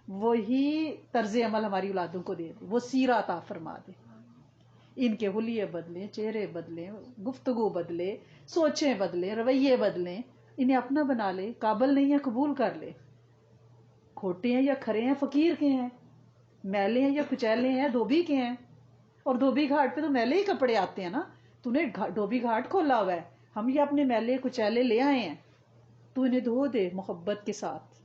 وہی طرز عمل ہماری اولادوں کو دے دے، وہ سیرہ عطا فرما دے. ان کے حلیے بدلیں، چہرے بدلیں، گفتگو بدلے، سوچیں بدلیں، رویے بدلیں، انہیں اپنا بنا لے. قابل نہیں ہے قبول کر لے. کھوٹے ہیں یا کھرے ہیں، فقیر کے ہیں، میلے ہیں یا کچیلے ہیں، دھوبی کے ہیں. اور دھوبی گھاٹ پہ تو میلے ہی کپڑے آتے ہیں نا. تو نے دھوبی گھاٹ کھولا ہوا ہے، ہم یہ اپنے میلے کچیلے لے آئے ہیں. تو انہیں دھو دے محبت کے ساتھ،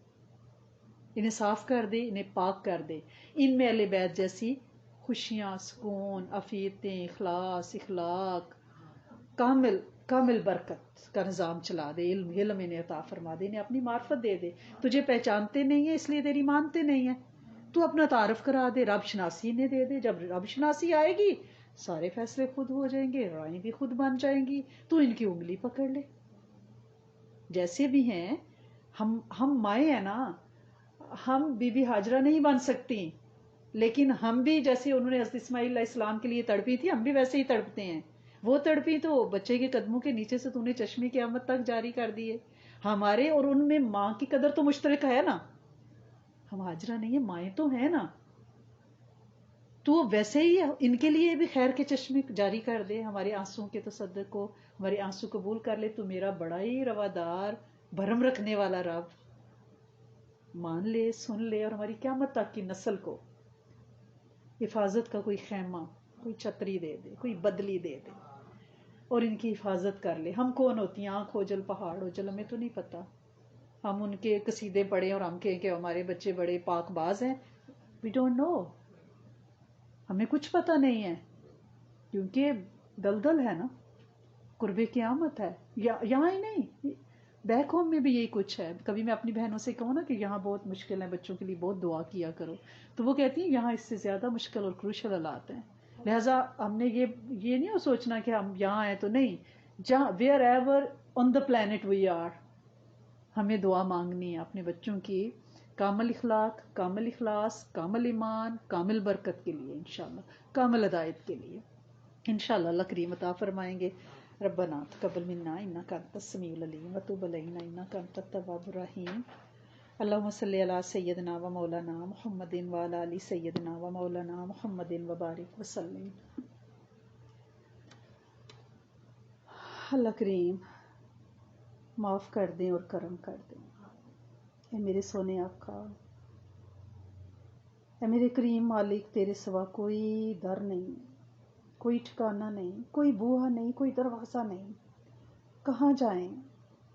انہیں صاف کر دے، انہیں پاک کر دے. ان میں اہل بیت جیسی خوشیاں، سکون، عافیتیں، اخلاص، اخلاق، کامل برکت کا نظام چلا دے. علم انہیں عطا فرما دے، انہیں اپنی معرفت دے دے. تجھے پہچانتے نہیں ہیں اس لیے تیری مانتے نہیں ہیں، تو اپنا تعارف کرا دے، رب شناسی انہیں دے دے. جب رب شناسی آئے گی سارے فیصلے خود ہو جائیں گے، رائیں بھی خود بن جائیں گی. تو ان کی انگلی پکڑ لے. جیسے بھی ہیں ہم مائیں ہیں نا، ہم بی بی ہاجرہ نہیں بن سکتی، لیکن ہم بھی جیسے انہوں نے حضرت اسماعیل علیہ السلام کے لیے تڑپی تھی، ہم بھی ویسے ہی تڑپتے ہیں. وہ تڑپی تو بچے کے قدموں کے نیچے سے تو نے چشمے قیامت تک جاری کر دیے. ہمارے اور ان میں ماں کی قدر تو مشترک ہے نا. ہم ہاجرہ نہیں ہیں، مائیں تو ہیں نا. تو ویسے ہی ان کے لیے بھی خیر کے چشمے جاری کر دے. ہمارے آنسوں کے تصدق کو، ہمارے آنسو قبول کر لے. تو میرا بڑا ہی روادار، بھرم رکھنے والا رب مان لے، سن لے، اور ہماری قیامت تک کی نسل کو حفاظت کا کوئی خیمہ، کوئی چھتری دے دے، کوئی بدلی دے دے اور ان کی حفاظت کر لے. ہم کون ہوتی ہیں؟ آنکھ اوجل پہاڑ اوجل، ہمیں تو نہیں پتا. ہم ان کے قصیدے پڑھیں اور ہم کہیں کہ ہمارے بچے بڑے پاک باز ہیں. We don't know. ہمیں کچھ پتا نہیں ہے، کیونکہ دلدل ہے نا، قرب قیامت ہے. یہاں ہی نہیں، بیک ہوم میں بھی یہی کچھ ہے. کبھی میں اپنی بہنوں سے کہوں نا کہ یہاں بہت مشکل ہے، بچوں کے لیے بہت دعا کیا کرو، تو وہ کہتی ہیں یہاں اس سے زیادہ مشکل اور کروشل حالات ہیں. لہٰذا ہم نے یہ نہیں سوچنا کہ ہم یہاں ہیں تو نہیں. جہاں wherever on the planet we are, ہمیں دعا مانگنی ہے اپنے بچوں کی کامل اخلاق، کامل اخلاص، کامل ایمان، کامل برکت کے لیے انشاءاللہ، کامل ہدایت کے لیے انشاءاللہ. اللہ کریم عطا فرمائیں گے. ربنا تقبل منا انک انت السمیع العلیم وتب علینا انک انت التواب الرحیم. اللہم صلی علی سیدنا و مولانا محمد وعلی آل سیدنا و مولانا محمد وبارک وسلم. اللہ کریم معاف کر دیں اور کرم کر دیں. اے میرے سونے آقا، اے میرے کریم مالک، تیرے سوا کوئی در نہیں، کوئی ٹھکانہ نہیں، کوئی بوہا نہیں، کوئی دروازہ نہیں. کہاں جائیں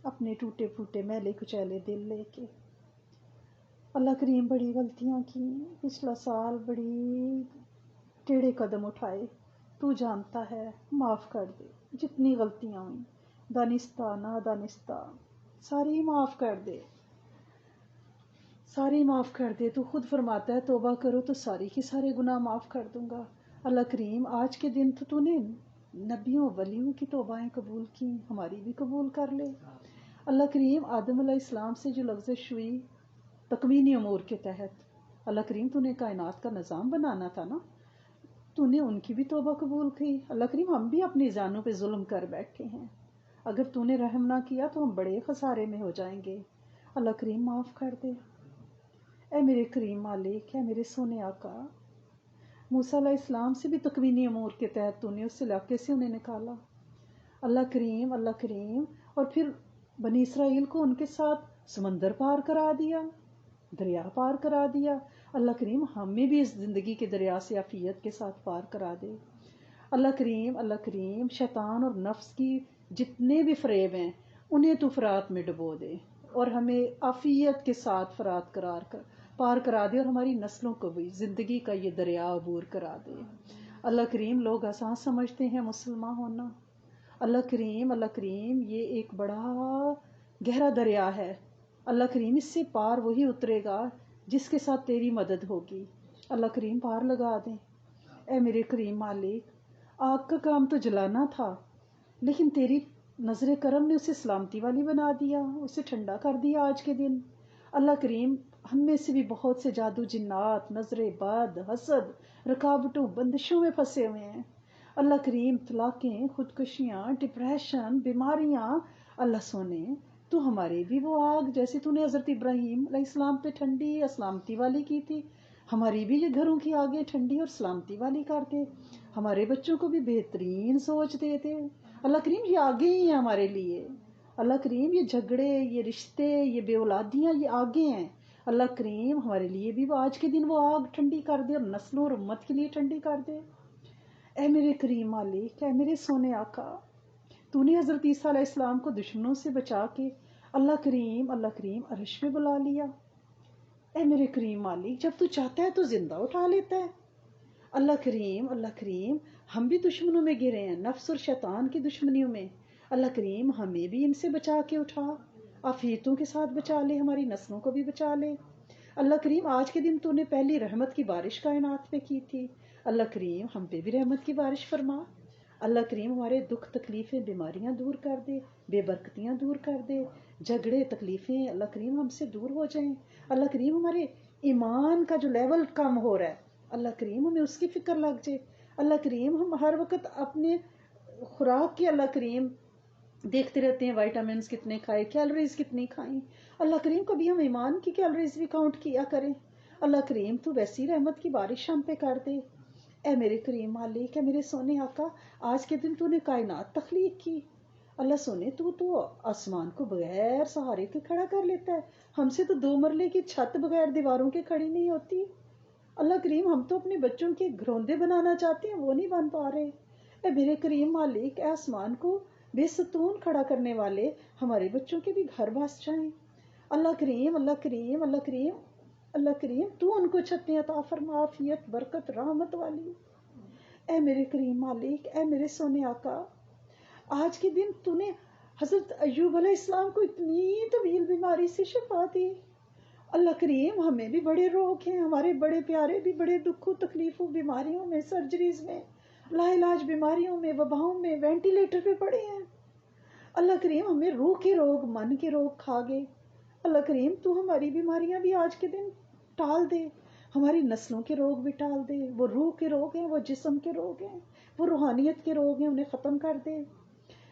اپنے ٹوٹے پھوٹے میلے کچیلے دل لے کے؟ اللہ کریم بڑی غلطیاں کی، پچھلا سال بڑی ٹیڑھے قدم اٹھائے، تو جانتا ہے، معاف کر دے. جتنی غلطیاں ہوئیں، دانستہ نادانستہ، ساری معاف کر دے، ساری معاف کر دے. تو خود فرماتا ہے توبہ کرو تو ساری کی سارے گناہ معاف کر دوں گا. اللہ کریم آج کے دن تو نے نبیوں ولیوں کی توبائیں قبول کی، ہماری بھی قبول کر لے. اللہ کریم آدم علیہ السلام سے جو لغزش ہوئی تکوینی امور کے تحت، اللہ کریم تو نے کائنات کا نظام بنانا تھا نا، تو نے ان کی بھی توبہ قبول کی. اللہ کریم ہم بھی اپنی جانوں پہ ظلم کر بیٹھے ہیں، اگر تو نے رحم نہ کیا تو ہم بڑے خسارے میں ہو جائیں گے. اللہ کریم معاف کر دے. اے میرے کریم مالک، اے میرے سونے آقا، موسیٰ علیہ السلام سے بھی تکوینی امور کے تحت تو نے اس علاقے سے انہیں نکالا. اللہ کریم، اللہ کریم، اور پھر بنی اسرائیل کو ان کے ساتھ سمندر پار کرا دیا، دریا پار کرا دیا. اللہ کریم ہمیں بھی اس زندگی کے دریا سے عافیت کے ساتھ پار کرا دے. اللہ کریم، اللہ کریم، شیطان اور نفس کی جتنے بھی فریب ہیں انہیں تو فرات میں ڈبو دے، اور ہمیں عافیت کے ساتھ فرات پار کرا دے، اور ہماری نسلوں کو بھی زندگی کا یہ دریا عبور کرا دے. اللہ کریم لوگ آسان سمجھتے ہیں مسلمان ہونا. اللہ کریم، اللہ کریم، یہ ایک بڑا گہرا دریا ہے. اللہ کریم اس سے پار وہی اترے گا جس کے ساتھ تیری مدد ہوگی. اللہ کریم پار لگا دیں. اے میرے کریم مالک، آگ کا کام تو جلانا تھا، لیکن تیری نظر کرم نے اسے سلامتی والی بنا دیا، اسے ٹھنڈا کر دیا آج کے دن. اللہ کریم ہم میں سے بھی بہت سے جادو جنات، نظر بد، حسد، رکاوٹوں، بندشوں میں پھنسے ہوئے ہیں. اللہ کریم طلاقیں، خودکشیاں، ڈپریشن، بیماریاں، اللہ سونے تو ہمارے بھی وہ آگ جیسے تو نے حضرت ابراہیم علیہ السلام پہ ٹھنڈی یا سلامتی والی کی تھی، ہماری بھی یہ گھروں کی آگیں ٹھنڈی اور سلامتی والی کر دے. ہمارے بچوں کو بھی بہترین سوچ دے دے. اللہ کریم یہ آگے ہی ہیں ہمارے لیے. اللہ کریم یہ جھگڑے، یہ رشتے، یہ بے اولادیاں، یہ آگے ہیں. اللہ کریم ہمارے لیے بھی آج کے دن وہ آگ ٹھنڈی کر دے، اور نسلوں اور امت کے لیے ٹھنڈی کر دے. اے میرے کریم مالک، اے میرے سونے آقا، تو نے حضرت عیسیٰ علیہ السلام کو دشمنوں سے بچا کے اللہ کریم، اللہ کریم عرش میں بلا لیا. اے میرے کریم مالک، جب تو چاہتا ہے تو زندہ اٹھا لیتا ہے. اللہ کریم، اللہ کریم، ہم بھی دشمنوں میں گرے ہیں، نفس اور شیطان کی دشمنیوں میں. اللہ کریم ہمیں بھی ان سے بچا کے اٹھا، عافیتوں کے ساتھ بچا لے، ہماری نسلوں کو بھی بچا لے. اللہ کریم آج کے دن تو نے پہلی رحمت کی بارش کائنات پہ کی تھی، اللہ کریم ہم پہ بھی رحمت کی بارش فرما. اللہ کریم ہمارے دکھ تکلیفیں بیماریاں دور کر دے، بے برکتیاں دور کر دے، جھگڑے تکلیفیں اللہ کریم ہم سے دور ہو جائیں. اللہ کریم ہمارے ایمان کا جو لیول کم ہو رہا ہے اللہ کریم ہمیں اس کی فکر لگ جائے. اللہ کریم ہم ہر وقت اپنے خوراک کی اللہ کریم دیکھتے رہتے ہیں، وائٹامنس کتنے کھائے، کیلوریز کتنی کھائیں. اللہ کریم کبھی ہم ایمان کی کیلوریز بھی کاؤنٹ کیا کریں. اللہ کریم تو ویسی رحمت کی بارش ہم پہ کر دے. اے میرے کریم مالک، اے میرے سونے آقا، آج کے دن تو نے کائنات تخلیق کی. اللہ سونے تو آسمان کو بغیر سہارے کے کھڑا کر لیتا ہے. ہم سے تو 2 مرلے کی چھت بغیر دیواروں کے کھڑی نہیں ہوتی. اللہ کریم ہم تو اپنے بچوں کے گھروندے بنانا چاہتے ہیں، وہ نہیں بن پا رہے. اے میرے کریم مالک، اے آسمان کو بے ستون کھڑا کرنے والے، ہمارے بچوں کے بھی گھر بس جائیں. اللہ کریم، اللہ کریم، اللہ کریم، اللہ کریم تو ان کو چھتیں عطا فرما، عافیت، برکت، رحمت والی. اے میرے کریم مالک، اے میرے سونے آقا، آج کے دن تو نے حضرت ایوب علیہ السلام کو اتنی طویل بیماری سے شفا دی. اللہ کریم ہمیں بھی بڑے روگ ہیں، ہمارے بڑے پیارے بھی بڑے دکھوں تکلیفوں بیماریوں میں، سرجریز میں، لا علاج بیماریوں میں، وباؤں میں، وینٹیلیٹر پہ پڑے ہیں. اللہ کریم ہمیں روح کے روگ، من کے روگ کھا گئے. اللہ کریم تو ہماری بیماریاں بھی آج کے دن ٹال دے، ہماری نسلوں کے روگ بھی ٹال دے. وہ روح کے روگ ہیں، وہ جسم کے روگ ہیں، وہ روحانیت کے روگ ہیں، انہیں ختم کر دے.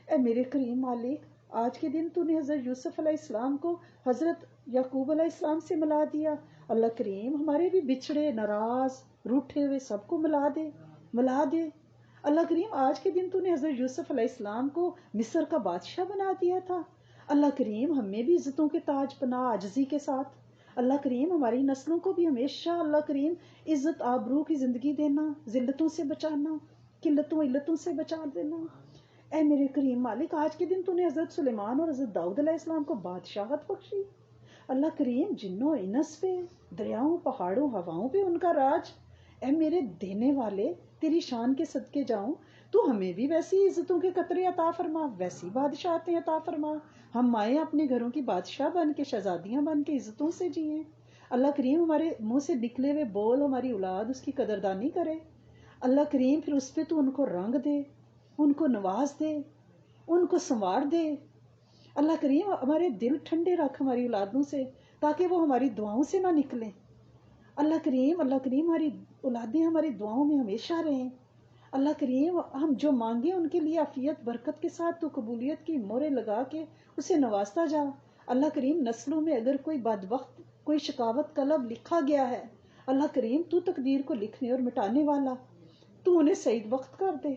اے میرے کریم مالک، آج کے دن تو نے حضرت یوسف علیہ السلام کو حضرت یعقوب علیہ السلام سے ملا دیا. اللہ کریم ہمارے بھی بچھڑے، ناراض، روٹھے ہوئے سب کو ملا دے. اللہ کریم آج کے دن تو نے حضرت یوسف علیہ السلام کو مصر کا بادشاہ بنا دیا تھا. اللہ کریم ہمیں بھی عزتوں کے تاج بنا عاجزی کے ساتھ. اللہ کریم ہماری نسلوں کو بھی ہمیشہ اللہ کریم عزت آبرو کی زندگی دینا، ذلتوں سے بچانا، قلتوں علتوں سے بچا دینا. اے میرے کریم مالک، آج کے دن تو نے حضرت سلیمان اور حضرت داؤد علیہ السلام کو بادشاہت بخشی. اللہ کریم جنوں انس پہ، دریاؤں پہاڑوں ہواؤں پہ ان کا راج. اے میرے دینے والے، تیری شان کے صدقے جاؤں، تو ہمیں بھی ویسی عزتوں کے قطرے عطا فرما، ویسی بادشاہتیں عطا فرما. ہم مائیں اپنے گھروں کی بادشاہ بن کے، شہزادیاں بن کے عزتوں سے جئیں. اللہ کریم ہمارے منہ سے نکلے ہوئے بول ہماری اولاد اس کی قدردانی کرے. اللہ کریم پھر اس پہ تو ان کو رنگ دے، ان کو نواز دے، ان کو سنوار دے. اللہ کریم ہمارے دل ٹھنڈے رکھ ہماری اولادوں سے، تاکہ وہ ہماری دعاؤں سے نہ نکلیں. اللہ کریم ہماری اولادیں ہماری دعاؤں میں ہمیشہ رہیں. اللہ کریم ہم جو مانگیں ان کے لیے عافیت برکت کے ساتھ تو قبولیت کی مہریں لگا کے اسے نوازتا جا. اللہ کریم نسلوں میں اگر کوئی بدبخت، کوئی شقاوت کا لب لکھا گیا ہے، اللہ کریم تو تقدیر کو لکھنے اور مٹانے والا، تو انہیں سعید وقت کر دے،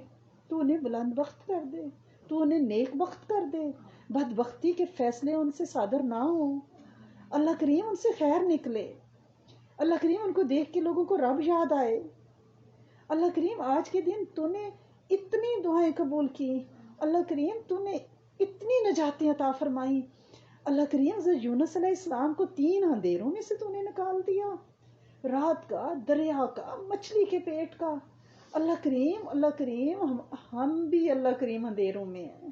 تو انہیں بلند وقت کر دے، تو انہیں نیک وقت کر دے. بدبختی کے فیصلے ان سے صادر نہ ہوں. اللہ کریم ان سے خیر نکلے. اللہ کریم ان کو دیکھ کے لوگوں کو رب یاد آئے. اللہ کریم آج کے دن تو نے اتنی دعائیں قبول کی. اللہ کریم تو نے اتنی نجاتیں عطا فرمائی. اللہ کریم حضرت یونس علیہ السلام کو 3 اندھیروں میں سے تو نے نکال دیا، رات کا، دریا کا، مچھلی کے پیٹ کا. اللہ کریم ہم بھی اللہ کریم اندھیروں میں ہیں،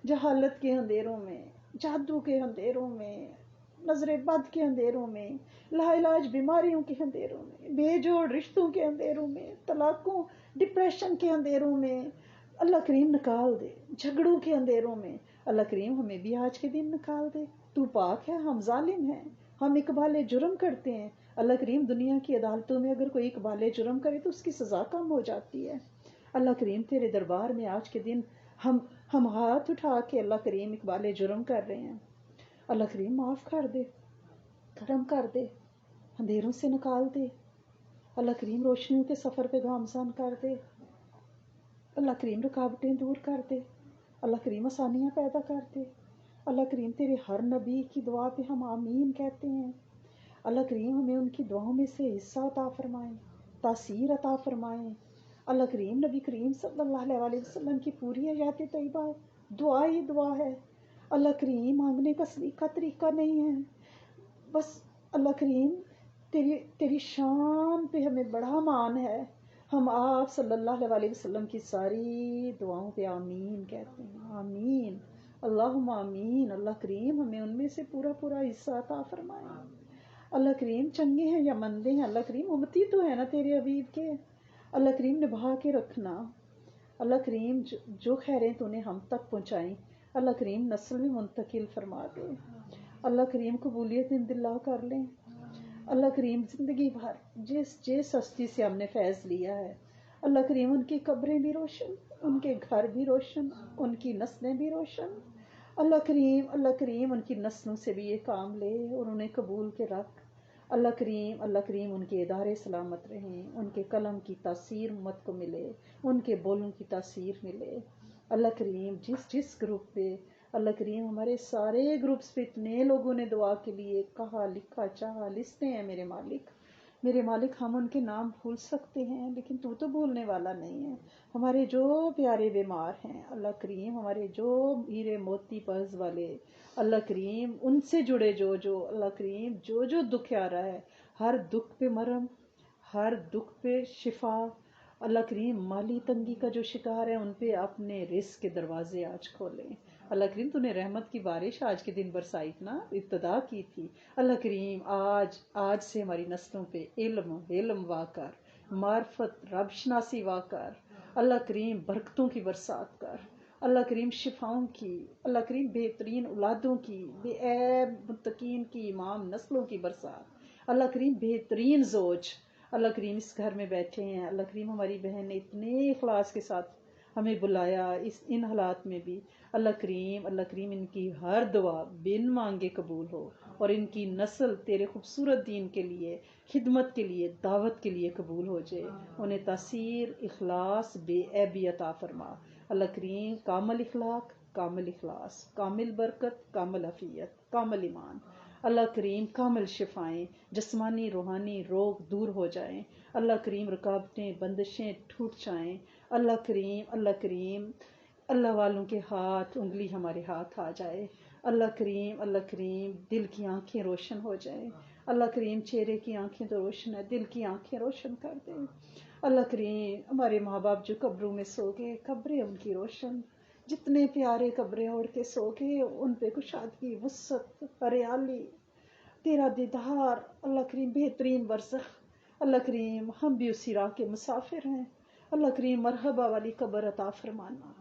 جہالت کے اندھیروں میں، جادو کے اندھیروں میں، نظر بد کے اندھیروں میں، لا علاج بیماریوں کے اندھیروں میں، بے جوڑ رشتوں کے اندھیروں میں، طلاقوں، ڈپریشن کے اندھیروں میں. اللہ کریم نکال دے. جھگڑوں کے اندھیروں میں اللہ کریم ہمیں بھی آج کے دن نکال دے. تو پاک ہے، ہم ظالم ہیں، ہم اقبال جرم کرتے ہیں. اللہ کریم دنیا کی عدالتوں میں اگر کوئی اقبال جرم کرے تو اس کی سزا کم ہو جاتی ہے. اللہ کریم تیرے دربار میں آج کے دن ہم ہاتھ اٹھا کے اللہ کریم اقبال جرم کر رہے ہیں. اللہ کریم معاف کر دے، کرم کر دے، اندھیروں سے نکال دے. اللہ کریم روشنیوں کے سفر پہ گامزن کر دے. اللہ کریم رکاوٹیں دور کر دے. اللہ کریم آسانیاں پیدا کر دے. اللہ کریم تیرے ہر نبی کی دعا پہ ہم آمین کہتے ہیں. اللہ کریم ہمیں ان کی دعاؤں میں سے حصہ عطا فرمائیں، تاثیر عطا فرمائیں. اللہ کریم نبی کریم صلی اللہ علیہ وسلم کی پوری حیات طیبہ دعا ہی دعا ہے. اللہ کریم مانگنے کا سلیقہ طریقہ نہیں ہے. بس اللہ کریم تیری شان پہ ہمیں بڑا مان ہے. ہم آپ صلی اللہ علیہ وسلم کی ساری دعاؤں پہ آمین کہتے ہیں. آمین، اللہم آمین. اللہ کریم ہمیں ان میں سے پورا پورا حصہ عطا فرمائے. اللہ کریم چنگے ہیں یا مندے ہیں، اللہ کریم امتی تو ہے نا تیرے حبیب کے. اللہ کریم نبھا کے رکھنا. اللہ کریم جو خیریں تو نے ہم تک پہنچائیں، اللہ کریم نسل میں منتقل فرما دے. اللہ کریم قبولیت اندلہ کر لیں. اللہ کریم زندگی بھر جس ہستی سے ہم نے فیض لیا ہے، اللہ کریم ان کی قبریں بھی روشن، ان کے گھر بھی روشن، ان کی نسلیں بھی روشن. اللہ کریم ان کی نسلوں سے بھی یہ کام لے اور انہیں قبول کے رکھ. اللہ کریم ان کے ادارے سلامت رہیں، ان کے قلم کی تاثیر امت کو ملے، ان کے بولوں کی تاثیر ملے. اللہ کریم جس گروپ پہ، اللہ کریم ہمارے سارے گروپس پہ اتنے لوگوں نے دعا کے لیے کہا، لکھا، چاہا، لسٹیں ہیں میرے مالک ہم ان کے نام بھول سکتے ہیں لیکن تو بھولنے والا نہیں ہے. ہمارے جو پیارے بیمار ہیں اللہ کریم، ہمارے جو ہیرے موتی پرز والے، اللہ کریم ان سے جڑے جو اللہ کریم جو دکھ آ رہا ہے، ہر دکھ پہ مرہم، ہر دکھ پہ شفا. اللہ کریم مالی تنگی کا جو شکار ہے ان پہ اپنے رزق کے دروازے آج کھولیں. اللہ کریم تو نے رحمت کی بارش آج کے دن برسائی نا، ابتدا کی تھی. اللہ کریم آج سے ہماری نسلوں پہ علم وا کر، معرفت رب شناسی وا کر. اللہ کریم برکتوں کی برسات کر. اللہ کریم شفاؤں کی، اللہ کریم بہترین اولادوں کی، بے عیب متقین کی امام نسلوں کی برسات. اللہ کریم بہترین زوج. اللہ کریم اس گھر میں بیٹھے ہیں، اللہ کریم ہماری بہن نے اتنے اخلاص کے ساتھ ہمیں بلایا ان حالات میں بھی. اللہ کریم ان کی ہر دعا بن مانگے قبول ہو اور ان کی نسل تیرے خوبصورت دین کے لیے، خدمت کے لیے، دعوت کے لیے قبول ہو جائے. انہیں تاثیر، اخلاص، بے عیبی عطا فرما. اللہ کریم کامل اخلاق، کامل اخلاص، کامل برکت، کامل عافیت، کامل ایمان۔ اللہ کریم کامل شفائیں، جسمانی روحانی روگ دور ہو جائیں۔ اللہ کریم رکاوٹیں بندشیں ٹوٹ جائیں۔ اللہ کریم اللہ والوں کے ہاتھ انگلی ہمارے ہاتھ آ جائے۔ اللہ کریم دل کی آنکھیں روشن ہو جائیں۔ اللہ کریم چہرے کی آنکھیں تو روشن ہے، دل کی آنکھیں روشن کر دیں۔ اللہ کریم ہمارے ماں باپ جو قبروں میں سو گئے، قبریں ان کی روشن، جتنے پیارے قبریں اوڑھ کے سو گئے ان پہ کشادگی، وسعت، ہریالی، تیرا دیدار۔ اللہ کریم بہترین برزخ۔ اللہ کریم ہم بھی اسی راہ کے مسافر ہیں۔ اللہ کریم مرحبا والی قبر عطا فرمانا۔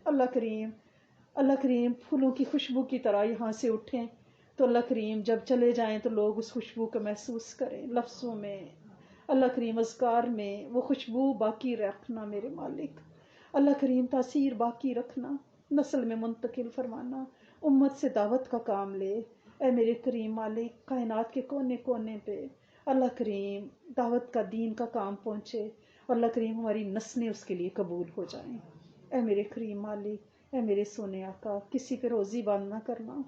اللہ کریم پھولوں کی خوشبو کی طرح یہاں سے اٹھیں تو اللہ کریم جب چلے جائیں تو لوگ اس خوشبو کو محسوس کریں، لفظوں میں، اللہ کریم اذکار میں وہ خوشبو باقی رکھنا میرے مالک۔ اللہ کریم تاثیر باقی رکھنا، نسل میں منتقل فرمانا، امت سے دعوت کا کام لے اے میرے کریم مالک۔ کائنات کے کونے کونے پہ اللہ کریم دعوت کا، دین کا کام پہنچے، اللہ کریم ہماری نسلیں اس کے لیے قبول ہو جائیں۔ اے میرے کریم مالک، اے میرے سونے آقا، کسی پہ روزی بند نہ کرنا۔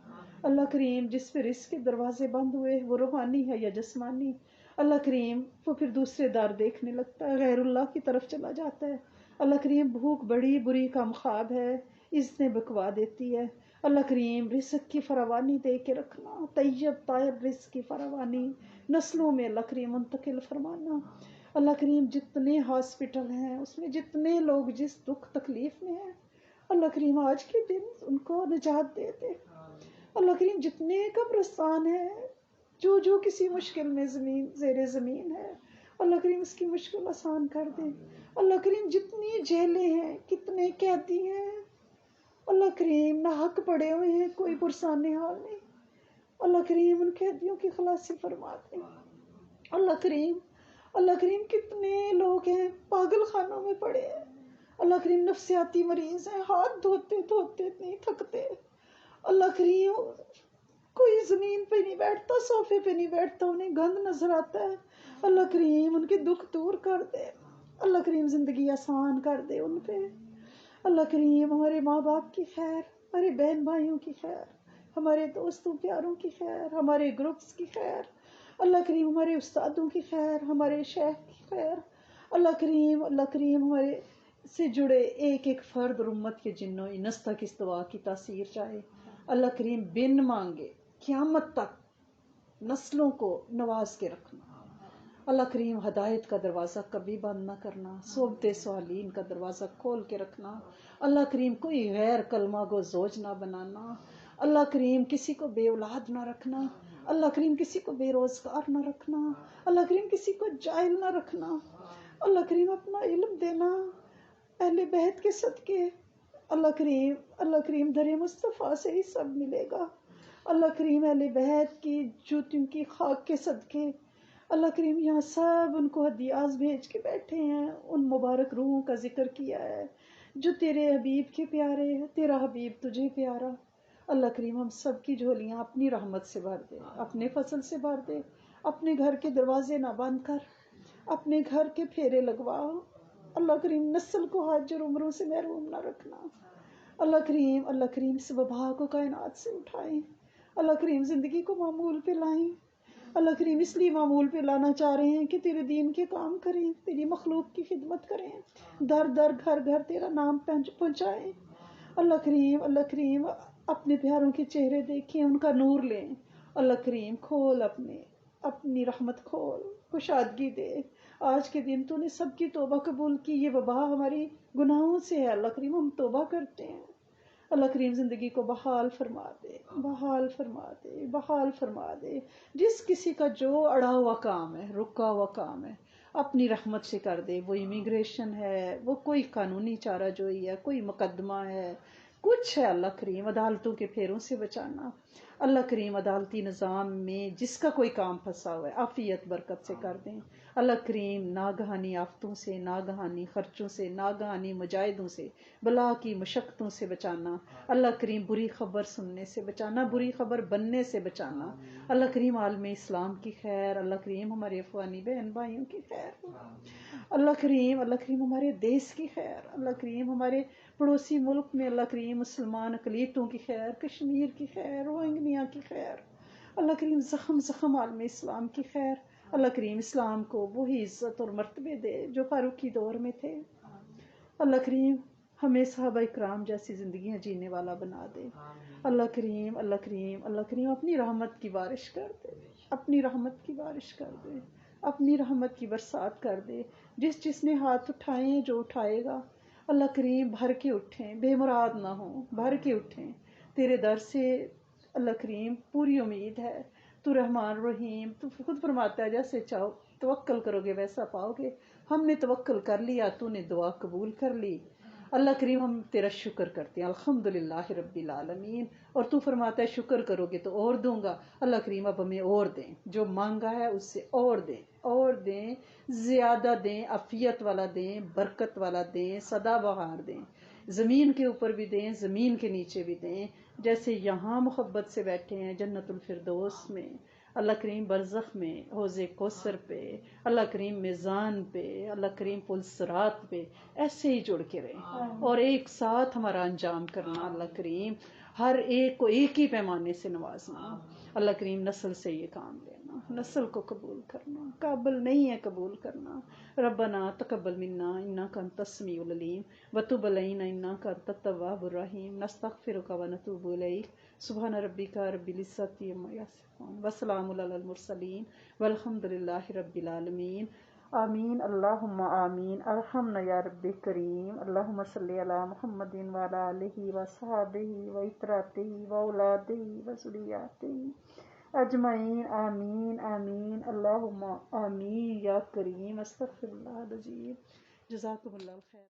اللہ کریم جس پہ رزق کے دروازے بند ہوئے وہ روحانی ہے یا جسمانی، اللہ کریم وہ پھر دوسرے دار دیکھنے لگتا ہے، غیر اللہ کی طرف چلا جاتا ہے۔ اللہ کریم بھوک بڑی بری کم خواب ہے، اس نے بکوا دیتی ہے۔ اللہ کریم رزق کی فراوانی دے کے رکھنا، طیب طاہر رزق کی فراوانی نسلوں میں اللہ کریم منتقل فرمانا۔ اللہ کریم جتنے ہاسپٹل ہیں اس میں جتنے لوگ جس دکھ تکلیف میں ہیں، اللہ کریم آج کے دن ان کو نجات دے دے۔ اللہ کریم جتنے قبرستان ہیں، جو کسی مشکل میں زیر زمین ہے، اللہ کریم اس کی مشکل آسان کر دے۔ اللہ کریم جتنی جیلیں ہیں، کتنے قیدی ہیں، اللہ کریم ناحق پڑے ہوئے ہیں، کوئی پرسان حال نہیں، اللہ کریم ان قیدیوں کی خلاصی فرما دے۔ اللہ کریم کتنے لوگ ہیں پاگل خانوں میں پڑے ہیں، اللہ کریم نفسیاتی مریض ہیں، ہاتھ دھوتے دھوتے نہیں تھکتے، اللہ کریم کوئی زمین پہ نہیں بیٹھتا، صوفے پہ نہیں بیٹھتا، انہیں گند نظر آتا ہے، اللہ کریم ان کے دکھ دور کر دے، اللہ کریم زندگی آسان کر دے ان پہ۔ اللہ کریم ہمارے ماں باپ کی خیر، ہمارے بہن بھائیوں کی خیر، ہمارے دوستوں پیاروں کی خیر، ہمارے گروپس کی خیر، اللہ کریم ہمارے استادوں کی خیر، ہمارے شیخ کی خیر، اللہ کریم ہمارے سے جڑے ایک ایک فرد اور امت کے جنوں انس تک اس دعا کی تاثیر چاہے، اللہ کریم بن مانگے قیامت تک نسلوں کو نواز کے رکھنا۔ اللہ کریم ہدایت کا دروازہ کبھی بند نہ کرنا، صحبت صالحین کا دروازہ کھول کے رکھنا، اللہ کریم کوئی غیر کلمہ گو زوج نہ بنانا، اللہ کریم کسی کو بے اولاد نہ رکھنا، اللہ کریم کسی کو بے روزگار نہ رکھنا، اللہ کریم کسی کو جاہل نہ رکھنا، اللہ کریم اپنا علم دینا اہل بیت کے صدقے، اللہ کریم در مصطفیٰ سے ہی سب ملے گا، اللہ کریم اہل بیت کی جوتیوں کی خاک کے صدقے، اللہ کریم یہاں سب ان کو ہدیات بھیج کے بیٹھے ہیں، ان مبارک روحوں کا ذکر کیا ہے جو تیرے حبیب کے پیارے ہیں، تیرا حبیب تجھے پیارا، اللہ کریم ہم سب کی جھولیاں اپنی رحمت سے بھر دے، اپنے فضل سے بھر دے، اپنے گھر کے دروازے نہ بند کر، اپنے گھر کے پھیرے لگوا، اللہ کریم نسل کو حاجر عمروں سے محروم نہ رکھنا، اللہ کریم اس وبا کو کائنات سے اٹھائیں، اللہ کریم زندگی کو معمول پہ لائیں، اللہ کریم اس لیے معمول پہ لانا چاہ رہے ہیں کہ تیرے دین کے کام کریں، تیری مخلوق کی خدمت کریں، در در گھر گھر تیرا نام پہنچائیں، اللہ کریم اپنے پیاروں کے چہرے دیکھیں، ان کا نور لیں، اللہ کریم کھول اپنی رحمت کھول، کشادگی دے، آج کے دن تو نے سب کی توبہ قبول کی، یہ وبا ہماری گناہوں سے ہے، اللہ کریم ہم توبہ کرتے ہیں، اللہ کریم زندگی کو بحال فرما دے، بحال فرما دے، بحال فرما دے، جس کسی کا جو اڑا ہوا کام ہے، رکا ہوا کام ہے، اپنی رحمت سے کر دے، وہ امیگریشن ہے، وہ کوئی قانونی چارہ جوئی ہے، کوئی مقدمہ ہے، کچھ ہے، اللہ کریم عدالتوں کے پھیروں سے بچانا، اللہ کریم عدالتی نظام میں جس کا کوئی کام پھنسا ہوا ہے عافیت برکت سے کر دیں۔ اللہ کریم ناگہانی آفتوں سے، ناگہانی خرچوں سے، ناگہانی مجاہدوں سے، بلا کی مشقتوں سے بچانا۔ اللہ کریم بری خبر سننے سے بچانا، بری خبر بننے سے بچانا۔ اللہ کریم عالم اسلام کی خیر، اللہ کریم ہمارے افغانی بہن بھائیوں کی خیر، اللہ کریم ہمارے دیس کی خیر، اللہ کریم ہمارے پڑوسی ملک میں اللہ کریم مسلمان اقلیتوں کی خیر، کشمیر کی خیر، روہنگیا کی خیر، اللہ کریم زخم عالم اسلام کی خیر۔ اللہ کریم اسلام کو وہی عزت اور مرتبے دے جو فاروقی دور میں تھے۔ اللہ کریم ہمیں صحابہ اکرام جیسی زندگیاں جینے والا بنا دے۔ اللہ کریم اپنی رحمت کی بارش کر دے، اپنی رحمت کی بارش کر دے، اپنی رحمت کی برسات کر دے۔ جس نے ہاتھ اٹھائے ہیں، جو اٹھائے گا، اللہ کریم بھر کے اٹھیں، بے مراد نہ ہوں، بھر کے اٹھیں۔ تیرے در سے اللہ کریم پوری امید ہے، تو رحمان رحیم، تو خود فرماتا ہے جیسے چاہو توکل کرو گے ویسا پاؤ گے۔ ہم نے توکل کر لیا، تو نے دعا قبول کر لی۔ اللہ کریم ہم تیرا شکر کرتے ہیں، الحمدللہ رب العالمین۔ اور تو فرماتا ہے شکر کرو گے تو اور دوں گا۔ اللہ کریم اب ہمیں اور دیں، جو مانگا ہے اس سے اور دیں، اور دیں، زیادہ دیں، عافیت والا دیں، برکت والا دیں، سدا بہار دیں، زمین کے اوپر بھی دیں، زمین کے نیچے بھی دیں۔ جیسے یہاں محبت سے بیٹھے ہیں جنت الفردوس میں، اللہ کریم برزخ میں، حوض کوثر پہ، اللہ کریم میزان پہ، اللہ کریم پل صراط پہ ایسے ہی جڑ کے رہیں، اور ایک ساتھ ہمارا انجام کرنا۔ اللہ کریم ہر ایک کو ایک ہی پیمانے سے نوازنا۔ اللہ کریم نسل سے یہ کام لینا، نسل کو قبول کرنا، قابل نہیں ہے قبول کرنا۔ ربنا تقبل منا انک انت السمیع العلیم وتب علینا انک انت التواب الرحیم، نستغفرک ونتوب الیک۔ سبحان ربک رب العزۃ عما یصفون وسلام علی المرسلین والحمد للہ رب العالمین۔ آمین اللہم آمین۔ ارحمنا یا رب کریم۔ اللہم صلی علی محمد وعلی آلہ وصحبہ واتراتہ واولادہ وذریاتہ اجمعین، آمین آمین اللہم آمین یا کریم۔ استغفر اللہ العظیم۔ جزاکم اللہ خیر۔